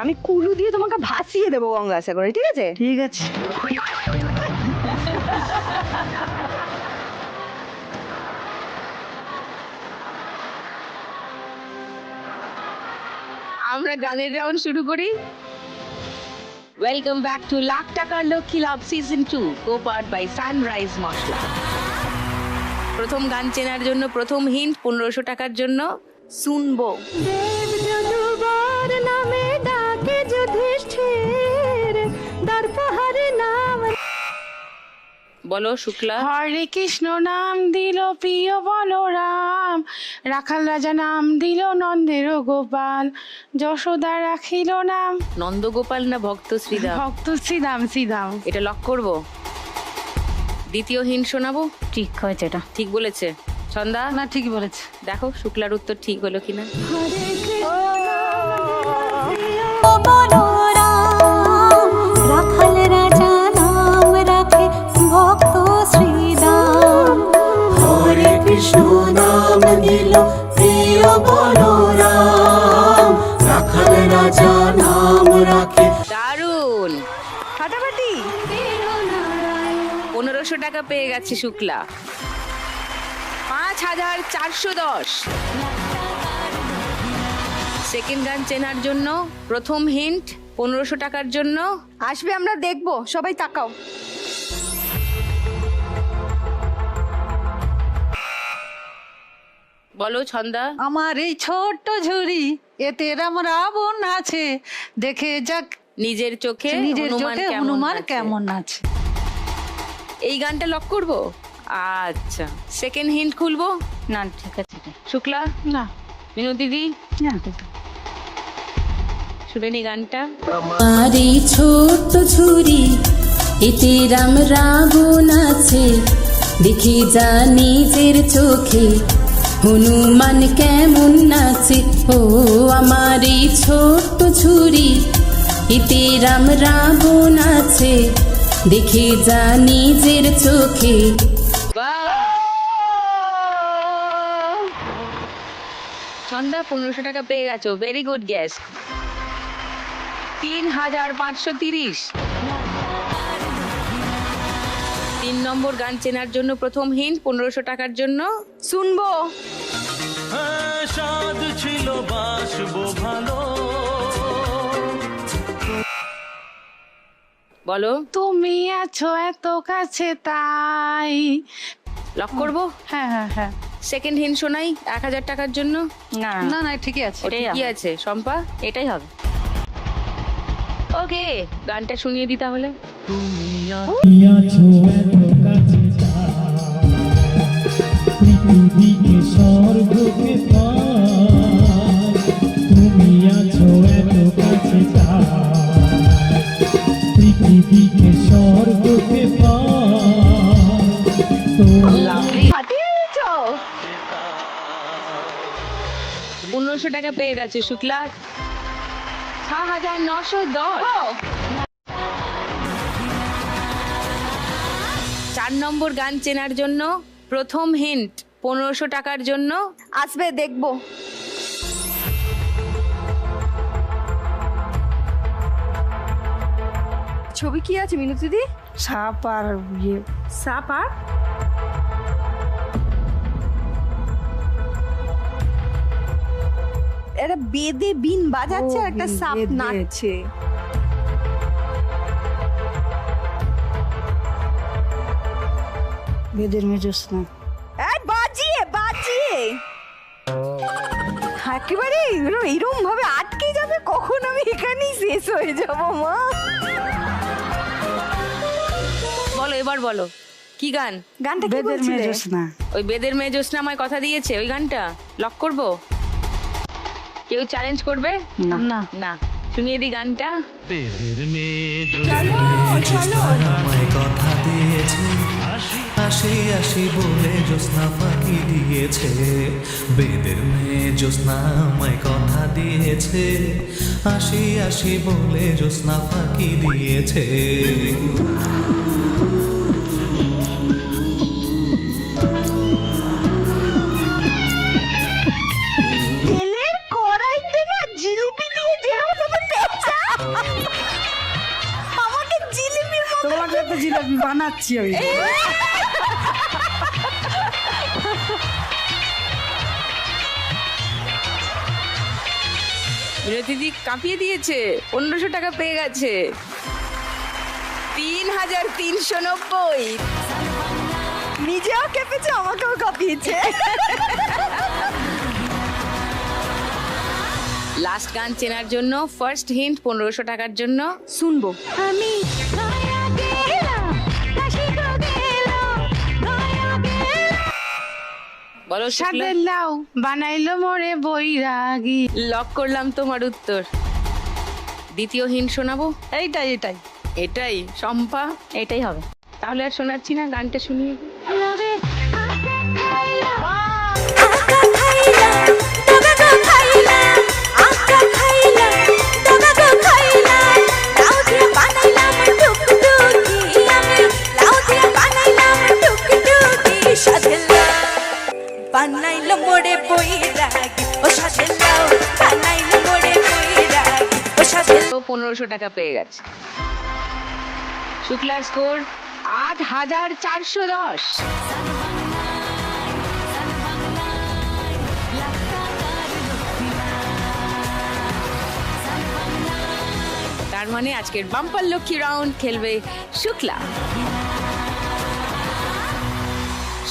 আমি কুলু দিয়ে তোমাকে ভাসিয়ে দেবো গঙ্গাসাগরে, ঠিক আছে? ঠিক আছে। আমরা গানের রাউন্ড শুরু করি। ওয়েলকাম ব্যাক টু লাখ টাকার লক্ষ্মী লাভ সিজন 2, কোপার্ড বাই সানরাইজ মশলা। প্রথম গান চেনার জন্য প্রথম হিন্ট 1500 টাকার জন্য শুনবো। দেব যদুবর নামে ডাকে যুধিষ্ঠির, দর্পহারে নাম। বলো শুক্লা। হরে কৃষ্ণ নাম দিল প্রিয় বলরাম, রাখাল রাজা নাম দিল নন্দের গোপাল, যশোদা রাখিল নাম নন্দগোপাল না ভক্ত শ্রীরাম? ভক্ত শ্রীরাম শ্রীরাম। এটা লক করব। দ্বিতীয় হিন্ট শোনাবো। ঠিক হয়েছে এটা। ঠিক বলেছে ছন্দা? না ঠিকই বলেছে। দেখো শুক্লার উত্তর ঠিক হলো কিনা। বলরাম রাখাল রাজা নাম রাখে ভক্ত শ্রীরাম। হরে কৃষ্ণ নাম দিল প্রিয় বলরাম, রাখাল রাজা নাম রাখে। দারুণ, ফাটাফাটি। 1500 টাকা পেয়ে গেছে শুক্লা। 5410। সেকেন্ড গান চেনার জন্য প্রথম হিন্ট 1500 টাকার জন্য আসবে, আমরা দেখবো, সবাই তাকাও। বলো ছন্দা। আমার এই ছোট্ট ঝুড়ি এতে রাম রাবণ আছে, দেখে যাক নিজের চোখে নিজের চোখে হনুমান নাচে। কেমন আছে। এই গানটা লক করব। আচ্ছা, সেকেন্ড হিন্ট খুলবো। না ঠিক আছে এটা। শুক্লা না মিনু দিদি হ্যাঁ। শুনে নি গানটা। আমার এই ছোট্ট ঝুড়ি এতে রাম রাবণ আছে, দেখে যা নিজের চোখে হনুমান কেমন নাচে। ও আমার এই ছোট্ট ঝুড়ি এতে রাম রাবণ আছে, দেখে যা নিজের চোখে। ছন্দা 1500 টাকা পেয়ে গেছো, ভেরি গুড গ্যাস। 3530। 3 নম্বর গান চেনার জন্য প্রথম হিন্ট 1500 টাকার জন্য শুনবো। স্বাদ ছিল বাসবো ভালো। বলো। তুমি আছো এত কাছে তাই। লক করবো। হ্যাঁ হ্যাঁ হ্যাঁ। সেকেন্ড হিন্ট শোনাই 1000 টাকার জন্য। না না না ঠিকই আছে। ওটাই কি হবে। আছে শম্পা? এটাই হবে। ওকে, গানটা শুনিয়ে দি তাহলে। তুমি আছো এত কাছে পৃথিবীকে স্বর্গকে পার। তুমি আছো এত কাছে পৃথিবীকে স্বর্গকে হাতিয়ে দিয়েছ? 1500 টাকা পেয়ে গেছে শুক্লা। 6910। 4 নম্বর গান চেনার জন্য প্রথম হিন্ট 1500 টাকার জন্য আসবে দেখবো। ছবি কি আছে মিনু দিদি? সাপ আর ইয়ে সাপ আর এটা বেদে বিন বাজাচ্ছে আর একটা সাপ বেদে। নাচছে। বেদের মেজস্না। এই বাজিয়ে বাজিয়ে একেবারে এরকম ভাবে আটকে যাবে, কখন আমি এখানেই শেষ হয়ে যাব মা। বলো, এবার বলো কি গান? গানটা কি বেদের বলছিলে? মেজস্না। ওই বেদের মেয়ে জ্যোৎস্না আমায় কথা দিয়েছে, ওই গানটা লক করব? কেউ চ্যালেঞ্জ করবে? না না, শুনিয়ে দি গানটা। বেদের মেয়ে চলো আমায় কথা দিয়েছে, আসি আসি বলে জ্যোৎস্না ফাঁকি দিয়েছে। বেদের মেয়ে জ্যোৎস্না আমায় কথা দিয়েছে, আসি আসি বলে জ্যোৎস্না ফাঁকি দিয়েছে। তেলের কড়াইতে না জিলিপি দিয়ে যেরকম পেঁচা, আমাকে জিলিপির মতো তোমাকে তো জিলাপি বানাচ্ছি আমি। বিরতিদি কাঁপিয়ে দিয়েছে, 1500 টাকা পেয়ে গেছে। 3390। নিজেও কেঁপেছে, আমাকেও কাঁপিয়েছে। লাস্ট গান চেনার জন্য ফার্স্ট হিন্ট 1500 টাকার জন্য শুনবো। আমি গায়া গেলাম কাশি তো গেলাম গায়া গেলাম বলো শুক্লা। সাদের লাউ বানাইলো মোরে বৈরাগী। লক করলাম তোমার উত্তর। দ্বিতীয় হিন্ট শোনাবো? এইটাই এটাই শম্পা? এটাই হবে। তাহলে আর শোনাচ্ছি না, গানটা শুনিয়ে দিই। লবে আকা খাইলাম আকা খাইলাম তোগা গো খাইলাম আকা খাইলাম তোগা গো খাইলাম লাউ দিয়ে বানাইলাম টুকটুকি আমি লাউ দিয়ে বানাইলাম টুকটুকি সাজেলা বানাইলো মোরে বৈরাগী ও সাজেলা বানাইলো মোরে বৈরাগী ও সাজেলা। তো 1500 টাকা পেয়ে গেছে। শুক্লার স্কোর 8410। তার মানে আজকের বাম্পার লক্ষ্মী রাউন্ড খেলবে শুক্লা।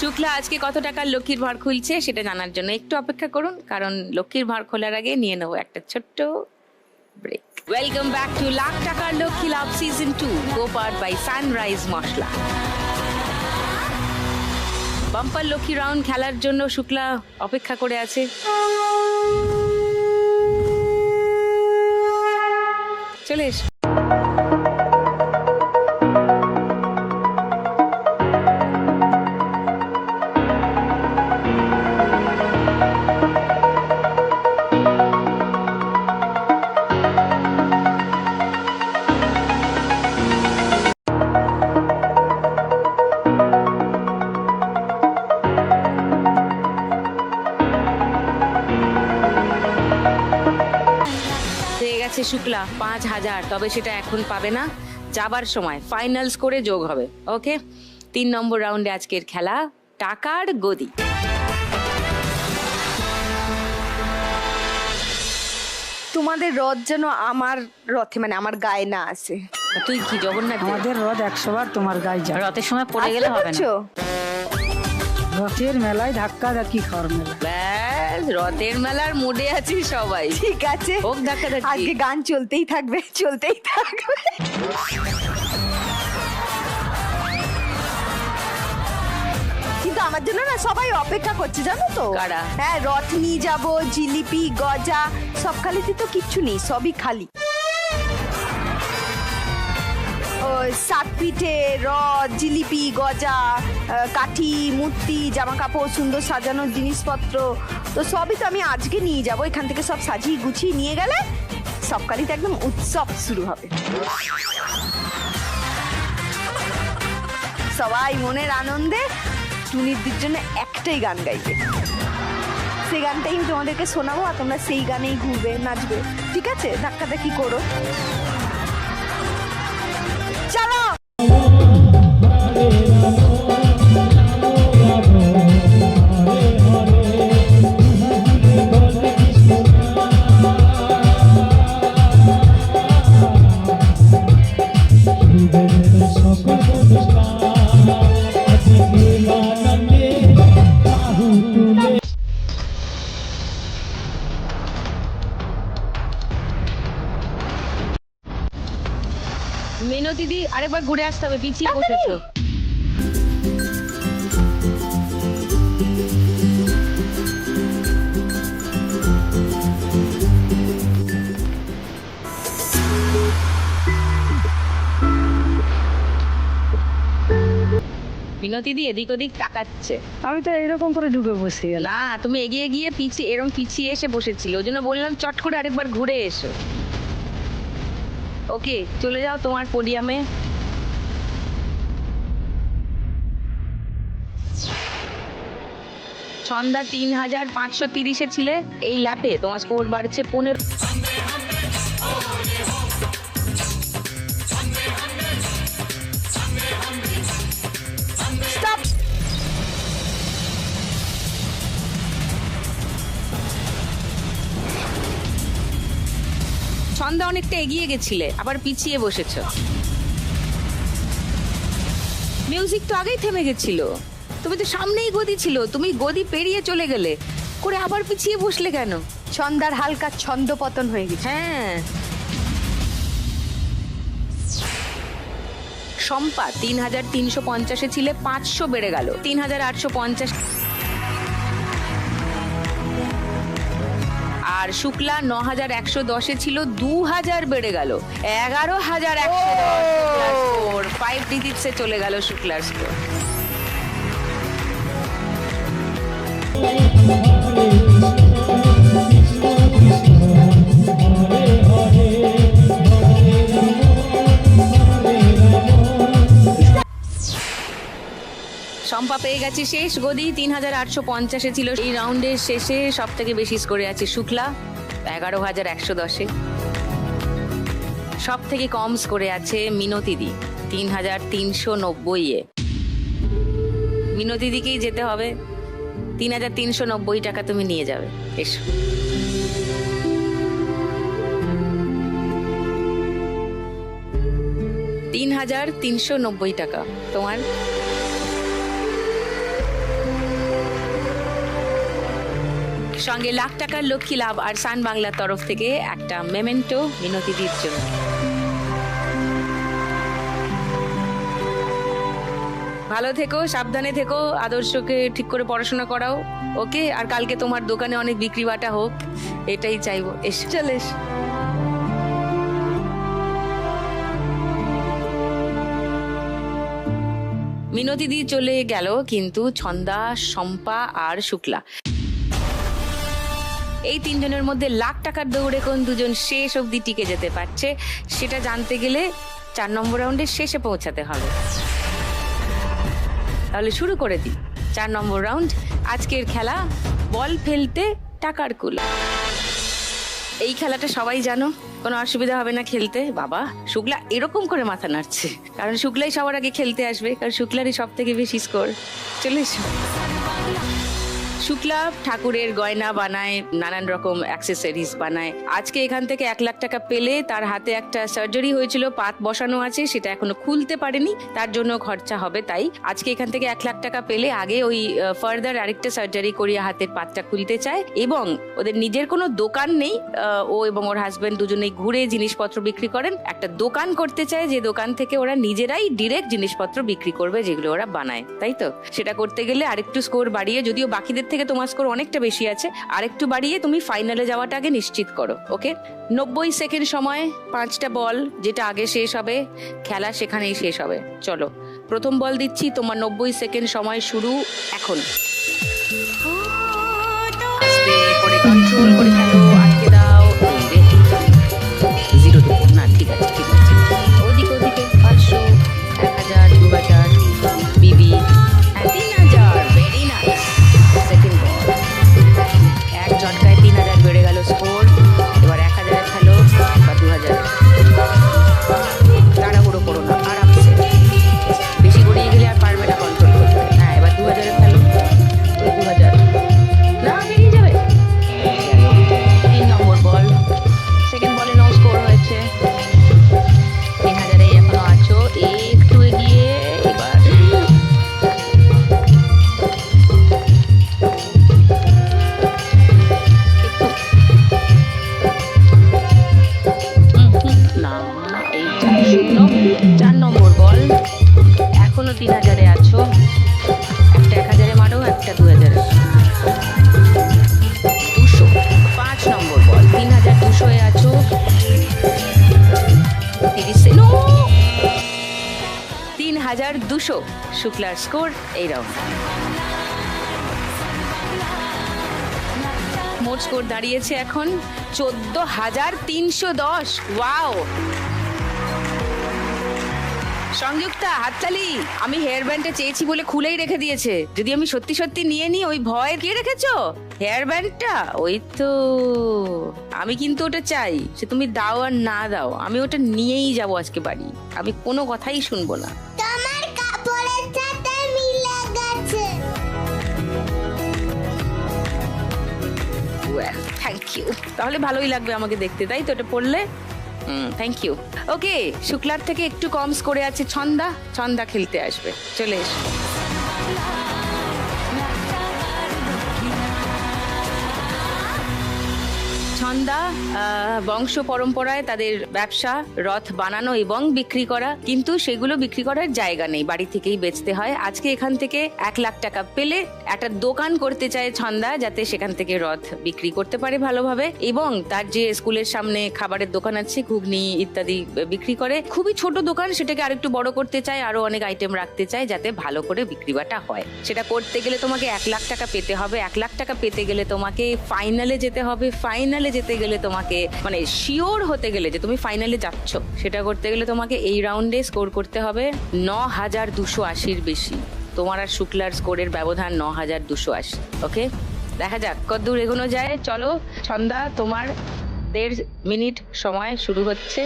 শুক্লা আজকে কত টাকার লক্ষ্মীর ভাঁড় খুলছে সেটা জানার জন্য একটু অপেক্ষা করুন, কারণ লক্ষ্মীর ভাঁড় খোলার আগে নিয়ে নেবো একটা ছোট্ট break. Welcome back to lakh টাকার লক্ষ্মী লাভ সিজন 2, co-powered by সানরাইজ মশলা। বাম্পার লক্ষ্মী রাউন্ড খেলার জন্য শুক্লা অপেক্ষা করে আছে। চলে এসো। পেয়ে গেছে শুক্লা 5000, তবে সেটা এখন পাবে না, যাবার সময় ফাইনালস করে যোগ হবে। ওকে, 3 নম্বর রাউন্ডে আজকের খেলা টাকার গদি। তোমাদের রথ যেন আমার রথে মানে আমার গায়ে না আসে। তুই কি জগন্নাথ দেব? আমাদের রথ 100 বার তোমার গায়ে যাবে। রথের সময় পড়ে গেলে হবে না। বুঝছো? রথের মেলায় ধাক্কা ধাক্কি খাওয়ার মেলা। ব্যাস, রথের মেলার মুডে আছি সবাই। ঠিক আছে, হোক ধাক্কা ধাক্কি। আজকে গান চলতেই থাকবে, চলতেই থাকবে। কিন্তু আমার জন্য না সবাই অপেক্ষা করছে জানো তো। কারা? হ্যাঁ, রথ নিয়ে যাবো, জিলিপি গজা সব খালিতে তো কিচ্ছু নেই, সবই খালি। ওই সাত পিঠে, রথ, জিলিপি, গজা, কাঠি, মূর্তি, জামা কাপড়, সুন্দর সাজানোর জিনিসপত্র, তো সবই তো আমি আজকে নিয়ে যাব। এখান থেকে সব সাজিয়ে গুছিয়ে নিয়ে গেলে সবকালিতে একদম উৎসব শুরু হবে। সবাই মনের আনন্দে টুনিদির জন্য একটাই গান গাইবে, সেই গানটাই আমি তোমাদেরকে শোনাবো আর তোমরা সেই গানেই ঘুরবে, নাচবে, ঠিক আছে? ধাক্কাধাক্কি করো, চলো। মিনতি দি আরেকবার ঘুরে আসতে হবে, পিছিয়ে বসেছো। মিনতি দি এদিক ওদিক তাকাচ্ছে। আমি তো এরকম করে ঢুকে বসে গেলাম। না, তুমি এগিয়ে গিয়ে পিছিয়ে এরকম পিছিয়ে এসে বসেছিল, ওই জন্য বললাম চট করে আরেকবার ঘুরে এসো। ওকে, চলে যাও তোমার পোডিয়ামে। সন্ধ্যা 3530-এ ছিলে, এই ল্যাপে তোমার স্কোর বাড়ছে 15। সন্ধ্যা অনেকটা এগিয়ে গেছিলে, আবার পিছিয়ে বসেছো। মিউজিক তো আগেই থেমে গেছিল, তুমি তো সামনেই গদি ছিল, তুমি গদি পেরিয়ে চলে গেলে করে আবার পিছিয়ে বসলে কেন? ছন্দার হালকা ছন্দ পতন হয়ে গেছে। হ্যাঁ, শম্পা 3350-এ ছিলে, 500 বেড়ে গেল 3850। আর শুক্লা 9110-এ ছিল, 2000 বেড়ে গেল 11110। 5 ডিজিটসে চলে গেল শুক্লার স্কোর। শম্পা পেয়ে গেছে শেষ গদি, 3850-এ ছিল। এই রাউন্ডের শেষে সব থেকে বেশি স্কোরে আছে শুক্লা 11110-এ। সব থেকে কম স্কোরে আছে মিনতিদি 3390-এ। মিনতিদিকেই যেতে হবে, 3390 টাকা তুমি নিয়ে যাবে। এসো। $3390 টাকা তোমার। সঙ্গে লাখ টাকার লক্ষ্মী লাভ আর সান বাংলার তরফ থেকে একটা মেমেন্টো মিনতিদির জন্য। ভালো থেকো, সাবধানে থেকো, আদর্শকে ঠিক করে পড়াশোনা করাও, ওকে? আর কালকে তোমার দোকানে অনেক বিক্রি বাটা হোক, এটাই চাইবো। এসো, চলে এসো। মিনতিদি চলে গেল, কিন্তু ছন্দা, শম্পা আর শুক্লা, এই তিনজনের মধ্যে লাখ টাকার দৌড়ে কোন দুজন শেষ অবধি টিকে যেতে পারছে সেটা জানতে গেলে 4 নম্বর রাউন্ডের শেষে পৌঁছাতে হবে। তাহলে শুরু করে দিই 4 নম্বর রাউন্ড। আজকের খেলা বল ফেলতে টাকার কুলা। এই খেলাটা সবাই জানো, কোনো অসুবিধা হবে না খেলতে। বাবা, শুক্লা এরকম করে মাথা নাড়ছে, কারণ শুক্লাই সবার আগে খেলতে আসবে, কারণ শুক্লারই সব থেকে বেশি স্কোর। চলে এসো। শুক্লা ঠাকুরের গয়না বানায়, নানান রকম অ্যাক্সেসরিজ বানায়। আজকে এখান থেকে 1 লাখ টাকা পেলে, তার হাতে একটা সার্জারি হয়েছিল, পাত বসানো আছে, সেটা এখনো খুলতে পারেনি, তার জন্য খরচা হবে। তাই আজকে এখান থেকে 1 লাখ টাকা পেলে আগে ওই ফার্দার আরেকটা সার্জারি করিয়ে হাতের পাতটা খুলতে চায়। এবং ওদের নিজের কোনো দোকান নেই, ও এবং ওর হাজবেন্ড দুজনেই ঘুরে জিনিসপত্র বিক্রি করেন। একটা দোকান করতে চায়, যে দোকান থেকে ওরা নিজেরাই ডিরেক্ট জিনিসপত্র বিক্রি করবে যেগুলো ওরা বানায়, তাই তো? সেটা করতে গেলে আরেকটু স্কোর বাড়িয়ে, যদিও বাকিদের থেকে থেকে তোমার স্কোর অনেকটা বেশি আছে, আর একটু বাড়িয়ে তুমি ফাইনালে যাওয়াটা আগে নিশ্চিত করো। ওকে, 90 সেকেন্ড সময়, 5টা বল, যেটা আগে শেষ হবে খেলা সেখানেই শেষ হবে। চলো, প্রথম বল দিচ্ছি, তোমার 90 সেকেন্ড সময় শুরু এখন। আস্তে করে কন্ট্রোল করে খেলো, আটকে দাও। জিরো দেবো না, ঠিক আছে ঠিক আছে। ওদিকে ওদিকে 500, 1000, 2000, বিবি, 3000, ভেরি নাইস। সেকেন্ড বল, এক ঝটকায় 3000 বেড়ে গেল স্কোর। এবার 1000 খেলো বা 2000। তাড়াহুড়ো করো না, আরামসে। বেশি গড়িয়ে গেলে আর পারবে না কন্ট্রোল করতে। হ্যাঁ, এবার 2000 খেলো, ওই 2000 না বেরিয়ে যাবে। 3 নম্বর বল, সেকেন্ড বলে নো স্কোর হয়েছে। 3000 এখনো আছো, একটু এগিয়ে। এবার না, এই 4 নম্বর বল, এখনো 3000 আছো। একটা 1000 মারো, একটা 2000। 200, 5 নম্বর বল, 3200 আছো। 30 নো, 3200 শুক্লার স্কোর এই রাউন্ড। মোট স্কোর দাঁড়িয়েছে এখন 14,310। ওয়াও, সংযুক্তা হাততালি। আমি হেয়ার ব্যান্ডটা চেয়েছি বলে খুলেই রেখে দিয়েছে। যদি আমি সত্যি সত্যি নিয়ে নিই, ওই ভয় কে রেখেছো হেয়ার ব্যান্ডটা? ওই তো, আমি কিন্তু ওটা চাই, সে তুমি দাও আর না দাও, আমি ওটা নিয়েই যাবো আজকে বাড়ি। আমি কোনো কথাই শুনবো না। তোমার কাপড়ের সাথে মিলে গেছে। Well, thank you. তাহলে ভালোই লাগবে আমাকে দেখতে, তাই তো এটা পড়লে? Thank you. ওকে, শুক্লার থেকে একটু কম স্কোরে আছে ছন্দা। ছন্দা খেলতে আসবে, চলে এসো। ছন্দা বংশ পরম্পরায় তাদের ব্যবসা রথ বানানো এবং বিক্রি করা, কিন্তু সেগুলো বিক্রি করার জায়গা নেই, বাড়ি থেকেই বেচতে হয়। আজকে এখান থেকে 1 লাখ টাকা পেলে একটা দোকান করতে চায় ছন্দা, যাতে সেখান থেকে রথ বিক্রি করতে পারে ভালোভাবে, এবং তার যে স্কুলের সামনে খাবারের দোকান আছে, ঘুগনি ইত্যাদি বিক্রি করে, খুবই ছোট দোকান, সেটাকে আরেকটু বড় করতে চায়, আরো অনেক আইটেম রাখতে চায়, যাতে ভালো করে বিক্রি বাটা হয়। সেটা করতে গেলে তোমাকে 1 লাখ টাকা পেতে হবে। 1 লাখ টাকা পেতে গেলে তোমাকে ফাইনালে যেতে হবে। ফাইনালে যেতে গেলে তোমাকে, মানে শিওর হতে গেলে যে তুমি ফাইনালে যাচ্ছ, সেটা করতে গেলে তোমাকে এই রাউন্ডে স্কোর করতে হবে 9,280 বেশি। তোমার আর শুক্লার স্কোরের ব্যবধান 9,280। ওকে, দেখা যাক কতদূর এগোনো যায়। চলো ছন্দা, তোমার 1.5 মিনিট সময় শুরু হচ্ছে।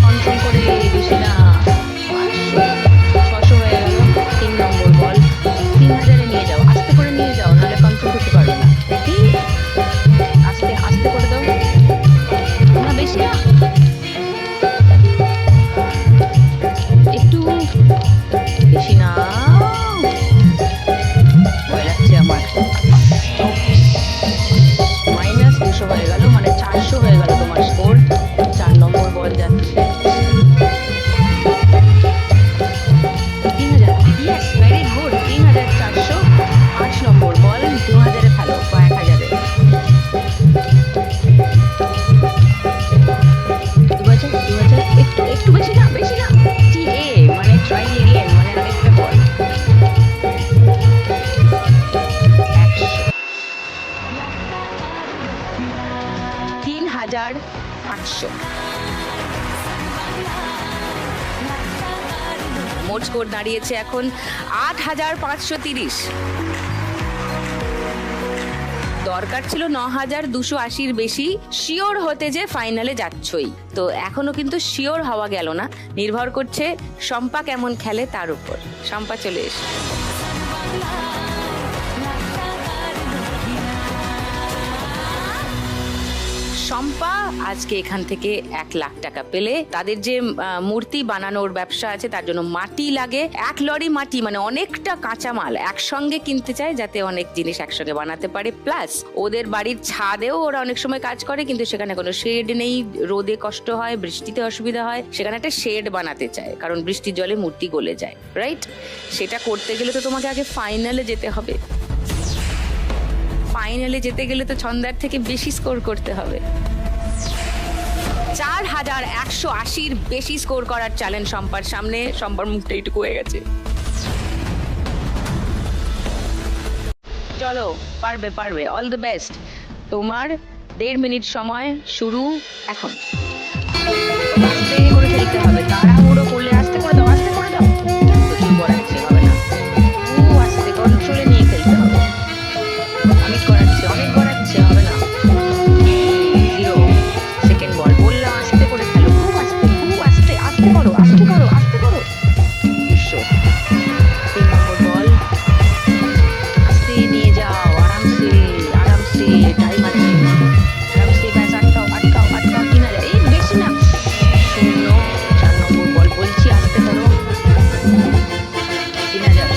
কন্ট্রোল করে, বেশি না। 600 হয়ে গেল। 3 নম্বর বল, 3000 নিয়ে যাও, আস্তে করে নিয়ে যাও, নাহলে কন্ট্রোল করতে পারবে না। আস্তে আস্তে করে দাও না, বেশি না, একটু বেশি না। ভয় লাগছে আমার। -200 হয়ে গেল, মানে 400 হয়ে গেল তোমার স্কোর। 4 নম্বর বল যাচ্ছে। 3000, ইয়েস, ভেরি গুড। 3400। 8 নম্বর বল, 2000 ফেলো বা 1000। 2000, একটু বেশি না, বেশি না। TA মানে ট্রাই এগেইন, মানে আরেকটা বল। 3800। মোট স্কোর দাঁড়িয়েছে এখন 8,530। দরকার ছিল 9,280 বেশি, শিওর হতে যে ফাইনালে যাচ্ছই। তো এখনো কিন্তু শিওর হওয়া গেল না, নির্ভর করছে শম্পা কেমন খেলে তার উপর। শম্পা চলে এসে। শম্পা আজকে এখান থেকে 1 লাখ টাকা পেলে। তাদের যে মূর্তি বানানোর ব্যবসা আছে তার জন্য মাটি লাগে, 1 লরি মাটি, মানে অনেকটা কাঁচামাল একসঙ্গে কিনতে চায় যাতে অনেক জিনিস একসঙ্গে বানাতে পারে। প্লাস ওদের বাড়ির ছাদেও ওরা অনেক সময় কাজ করে, কিন্তু সেখানে কোনো শেড নেই, রোদে কষ্ট হয়, বৃষ্টিতে অসুবিধা হয়, সেখানে একটা শেড বানাতে চায় কারণ বৃষ্টির জলে মূর্তি গলে যায়, রাইট? সেটা করতে গেলে তো তোমাকে আগে ফাইনালে যেতে হবে। ফাইনালে যেতে গেলে তো ছন্দার থেকে বেশি স্কোর করতে হবে। 4180-র বেশি স্কোর করার চ্যালেঞ্জ শম্পার সামনে। শম্পার মুখটা একটু হয়ে গেছে। চলো, পারবে পারবে, অল দ্য বেস্ট। তোমার 1.5 মিনিট সময় শুরু এখন। আস্তে করে খেলতে হবে, তাড়াহুড়ো করলে আস্তে করে দাও, আস্তে করে দাও। প্রচুর বড়াচ্ছে, হবে না। আস্তে কন্ট্রোলে নিয়ে খেলতে হবে। আমি করাচ্ছি, অনেক করাচ্ছে, হবে না। 0 সেকেন্ড বল, বললাম আস্তে করে খেলো, খুব আস্তে, খুব আস্তে, আস্তে করো, আস্তে করো, আস্তে করো। 3 নম্বর বল, আস্তে নিয়ে যাও, আরামসে আরামসে, টাইম আছে, আরামসে, ব্যাস আটকাও আটকাও আটকাও, কিনারে, এই বেশি না। 0 4 নম্বর বল, বলছি আস্তে করো, কিনা যাবে।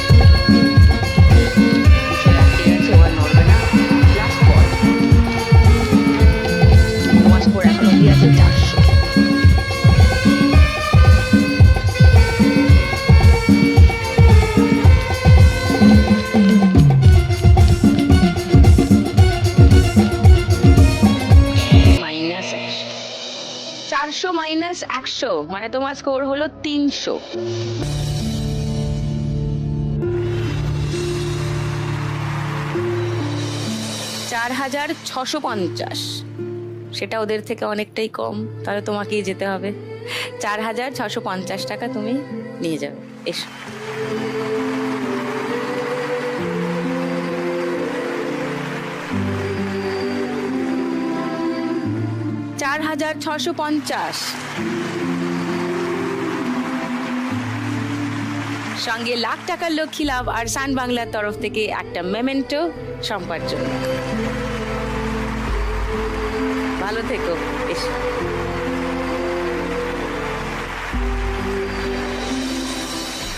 ঠিক আছে, ওর নড়বে না। লাস্ট বল, তোমার স্কোর এখন অব্দি আছে 400। -100 -100 মানে তোমার স্কোর হলো 300। $4,650, সেটা ওদের থেকে অনেকটাই কম, তাহলে তোমাকেই যেতে হবে। 4,650 টাকা তুমি নিয়ে যাবে। এসো। $4,650 সঙ্গে 1 লাখ টাকার লক্ষ্মী লাভ আর সান বাংলার তরফ থেকে একটা মেমেন্টো শম্পার জন্য। ভালো থেকো। এসো।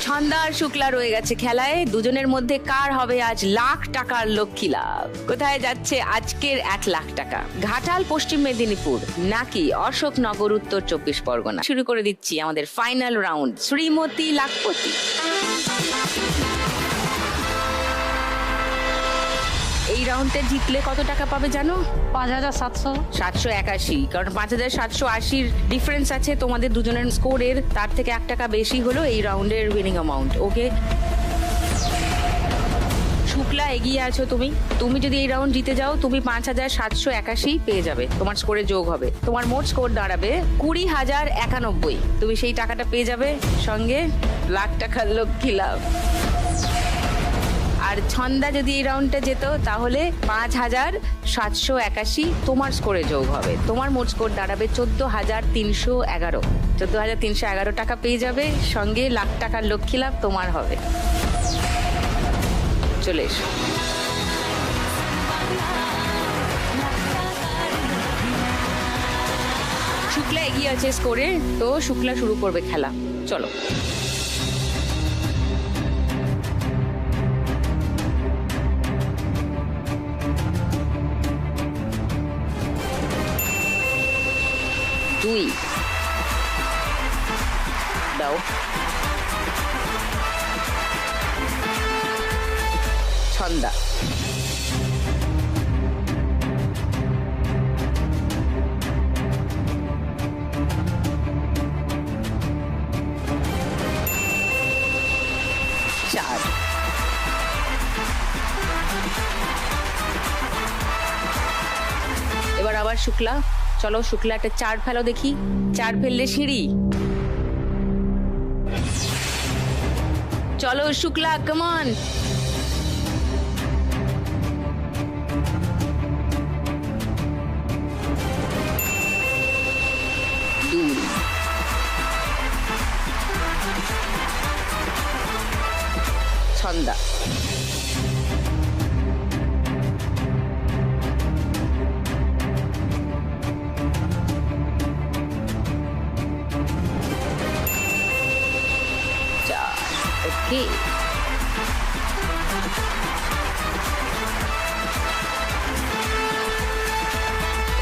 ছন্দা আর শুক্লা রয়ে গেছে খেলায়। দুজনের মধ্যে কার হবে আজ 1 লাখ টাকার লক্ষ্মী লাভ? কোথায় যাচ্ছে আজকের 1 লাখ টাকা? ঘাটাল, পশ্চিম মেদিনীপুর নাকি অশোকনগর, উত্তর 24 পরগনা? শুরু করে দিচ্ছি আমাদের ফাইনাল রাউন্ড, শ্রীমতী লাখপতি। এই রাউন্ডে জিতলে কত টাকা পাবে জানো? 5700। 781, কারণ 5780-র ডিফারেন্স আছে তোমাদের দুজনের স্কোরের, তার থেকে 1 টাকা বেশি হলো এই রাউন্ডের উইনিং অ্যামাউন্ট। ওকে, শুক্লা এগিয়ে আছো তুমি। তুমি যদি এই রাউন্ড জিতে যাও, তুমি 5781 পেয়ে যাবে, তোমার স্কোরে যোগ হবে। তোমার মোট স্কোর দাঁড়াবে 20,091। তুমি সেই টাকাটা পেয়ে যাবে, সঙ্গে 1 লাখ টাকার লক্ষ্মী লাভ। আর ছন্দা যদি এই রাউন্ডটা যেত তাহলে 5,781 তোমার স্কোরে যোগ হবে। তোমার মোট স্কোর দাঁড়াবে 14,311। 14,311 টাকা পেয়ে যাবে, সঙ্গে 1 লাখ টাকার লক্ষ্মী লাভ তোমার হবে। চলে এসো। শুক্লা এগিয়ে আছে স্কোরে, তো শুক্লা শুরু করবে খেলা। চলো। দুই দাও, ছন্দা, চার, এবার আবার শুক্লা। চলো শুক্লা, একটা 4 ফেলো দেখি। 4 ফেললে সিঁড়ি। চলো শুক্লা, কমন। ছন্দা,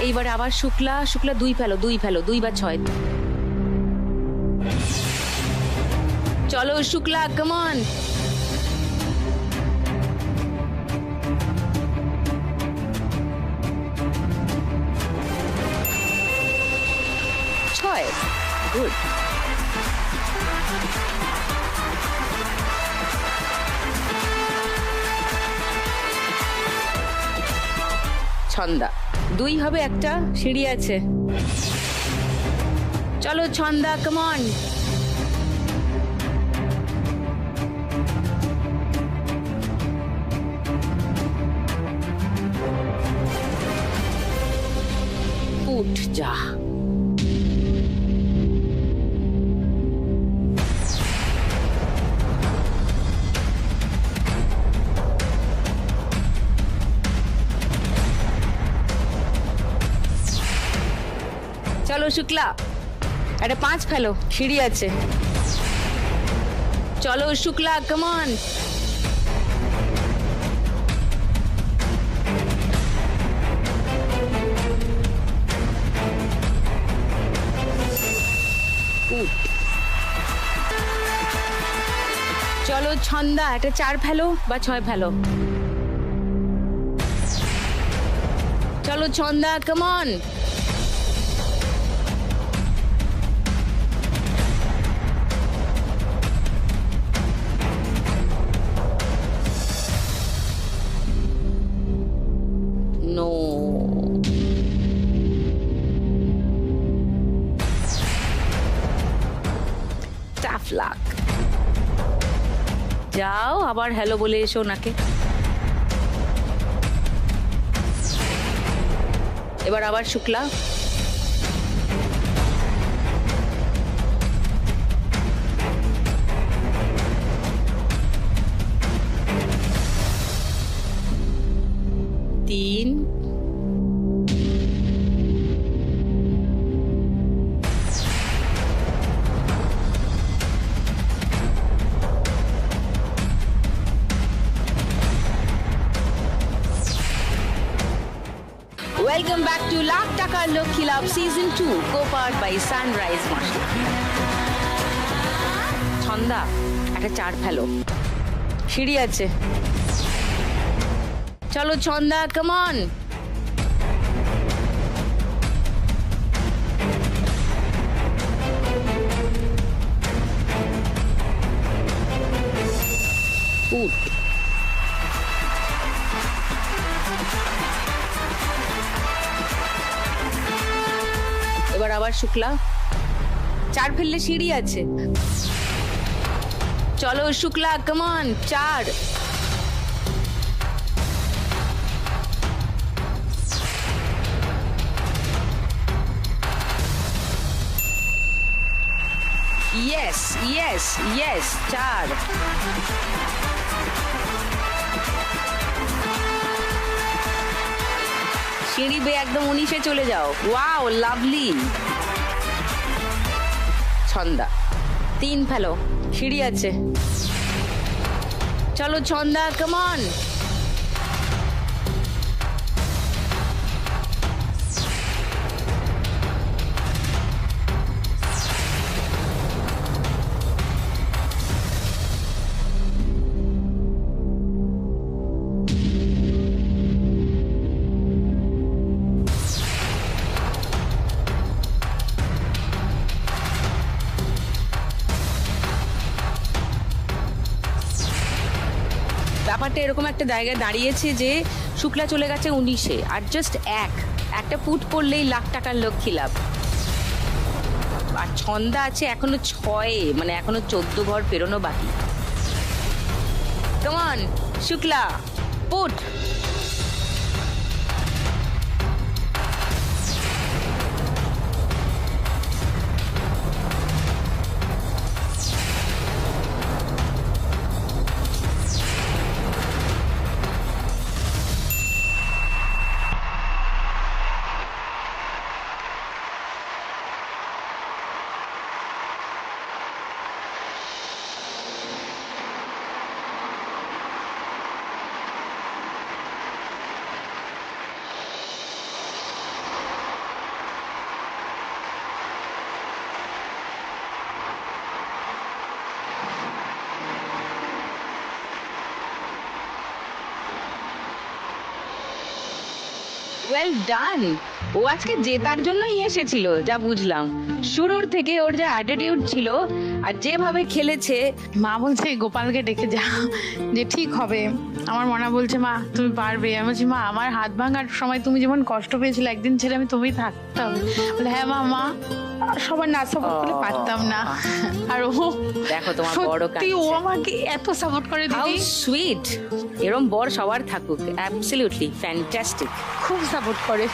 এইবারে আবার শুক্লা, শুক্লা 2 ফেলো, 2 ফেলো, 2 বা 6। চলো Shukla, come on. Good. Chhanda 2 হবে, একটা সিঁড়ি আছে। চলো ছন্দা, কাম অন। উঠ যা। চলো শুক্লা, একটা 5 ফেলো, সিঁড়ি আছে। চলো শুক্লা, কাম অন। চলো ছন্দা, একটা 4 ফেলো বা 6 ফেলো। চলো Chhanda, come on. No. Tough luck. যাও আবার হ্যালো বলে এসো ওনাকে। এবার আবার শুক্লা। তিন, ওয়েলকাম ব্যাক টু লাখ টাকার লক্ষ্মী লাভ সিজন 2, co-powered by সানরাইজ মশলা। ছন্দা, একটা 4 ফেলো, সিঁড়ি আছে। চলো ছন্দা, কাম অন। উঠ। এবার আবার শুক্লা, 4 ফেললে সিঁড়ি আছে। চলো Shukla, come on, 4। Yes, yes, yes, 4। সিঁড়ি বেয়ে একদম 19-এ চলে যাও। Wow, lovely. ছন্দা, 3 ফেলো, সিঁড়ি আছে। চলো ছন্দা, কাম অন। ব্যাপারটা এরকম একটা জায়গায় দাঁড়িয়েছে যে শুক্লা চলে গেছে 19-এ, আর জাস্ট একটা পুট পড়লেই লাখ টাকার লক্ষ্মী লাভ। আর ছন্দা আছে এখনো 6-এ, মানে এখনো 14 ঘর পেরোনো বাকি। Come on Shukla, put. Well done. ও আজকে জেতার জন্যই এসেছিল, যা বুঝলাম। শুরুর থেকে ওর যা অ্যাটিটিউড ছিল আর যেভাবে খেলেছে, মা বলছে গোপালকে ডেকে যা, যে ঠিক হবে। আমার মনে বলছে মা তুমি পারবে। আমি বলছি মা আমার হাত ভাঙার সময় তুমি যেমন কষ্ট পেয়েছিলে, একদিন ছেড়ে আমি তুমি থাকতাম। বলে হ্যাঁ মা সবার না সাপোর্ট করলে পারতাম না। আর ও দেখো তোমার বড় সত্যি ও আমাকে এত সাপোর্ট করে হাউ দিদি, সুইট। এরম বর সবার থাকুক, অ্যাবসলিউটলি ফ্যান্টাস্টিক। খুব সাপোর্ট করে।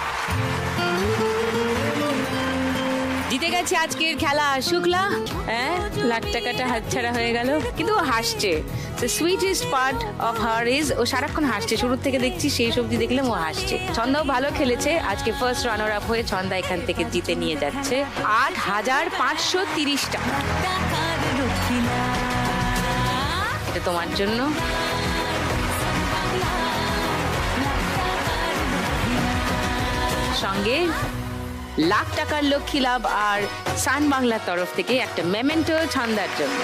জিতে গেছে আজকের খেলা শুক্লা। হ্যাঁ, লাখ টাকাটা হাতছাড়া হয়ে গেল, কিন্তু ও হাসছে। The sweetest part of her is ও সারাক্ষণ হাসছে। শুরুর থেকে দেখছি, সেই সবজি দেখলাম ও হাসছে। ছন্দাও ভালো খেলেছে আজকে, ফার্স্ট রানার আপ হয়ে ছন্দা এখান থেকে জিতে নিয়ে যাচ্ছে 8,530 টাকা। এটা তোমার জন্য। সঙ্গে লাখ টাকার লক্ষ্মী লাভ আর সান বাংলার তরফ থেকে একটা মেমেন্টো ছন্দার জন্য।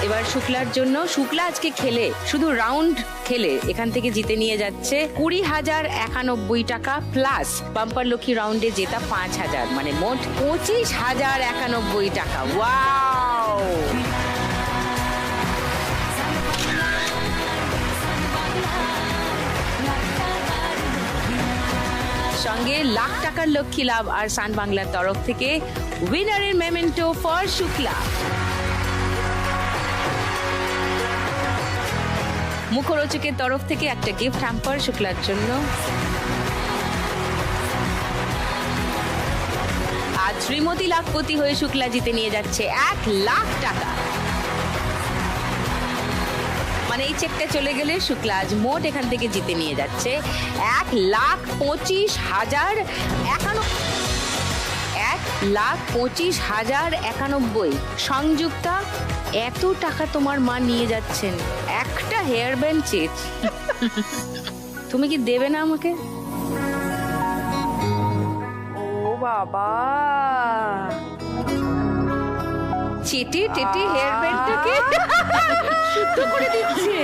এবার শুক্লার জন্য। শুক্লা আজকে খেলে, শুধু রাউন্ড খেলে এখান থেকে জিতে নিয়ে যাচ্ছে 20,091 টাকা, প্লাস বাম্পার লক্ষ্মী রাউন্ডে জেতা 5,000, মানে মোট 25,091 টাকা। ওয়াও! সঙ্গে লাখ টাকার লক্ষ্মী লাভ আর সান বাংলার তরফ থেকে উইনারের মেমেন্টো ফর শুক্লা। মুখরোচকের তরফ থেকে একটা গিফট হ্যাম্পার শুক্লার জন্য। আজ শ্রীমতী লাখপতি হয়ে শুক্লা জিতে নিয়ে যাচ্ছে 1 লাখ টাকা। মানে এই চেকটা চলে গেলে শুক্লা আজ মোট এখান থেকে জিতে নিয়ে যাচ্ছে 1,25,091। সংযুক্তা, এত টাকা তোমার মা নিয়ে যাচ্ছেন, একটা হেয়ার ব্যান্ড চেট তুমি কি দেবে না আমাকে? ও বাবা, চেটে টেটে হেয়ার ব্যান্ডটাকে শুদ্ধ করে দিচ্ছে।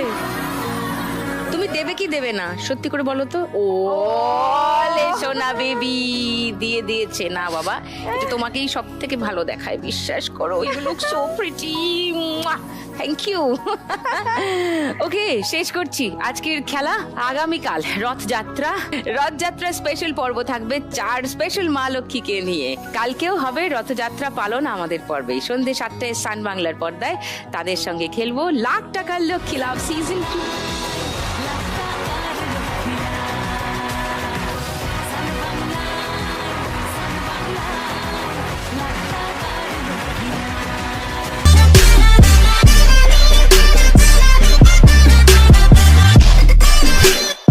তুমি দেবে কি দেবে না, সত্যি করে বলো তো। ও সোনা বেবি দিয়ে দিয়েছে। না বাবা, এটা তোমাকেই সব থেকে ভালো দেখায়, বিশ্বাস করো। You look so pretty. Thank you. Okay, শেষ করছি আজকের খেলা। আগামীকাল রথযাত্রা। রথযাত্রা স্পেশাল পর্ব থাকবে 4 স্পেশাল মা লক্ষ্মীকে নিয়ে। কালকেও হবে রথযাত্রা পালন আমাদের পর্বে, সন্ধ্যে 7টায় সান বাংলার পর্দায়। তাদের সঙ্গে খেলবো লাখ টাকার লক্ষ্মী লাভ সিজন 2।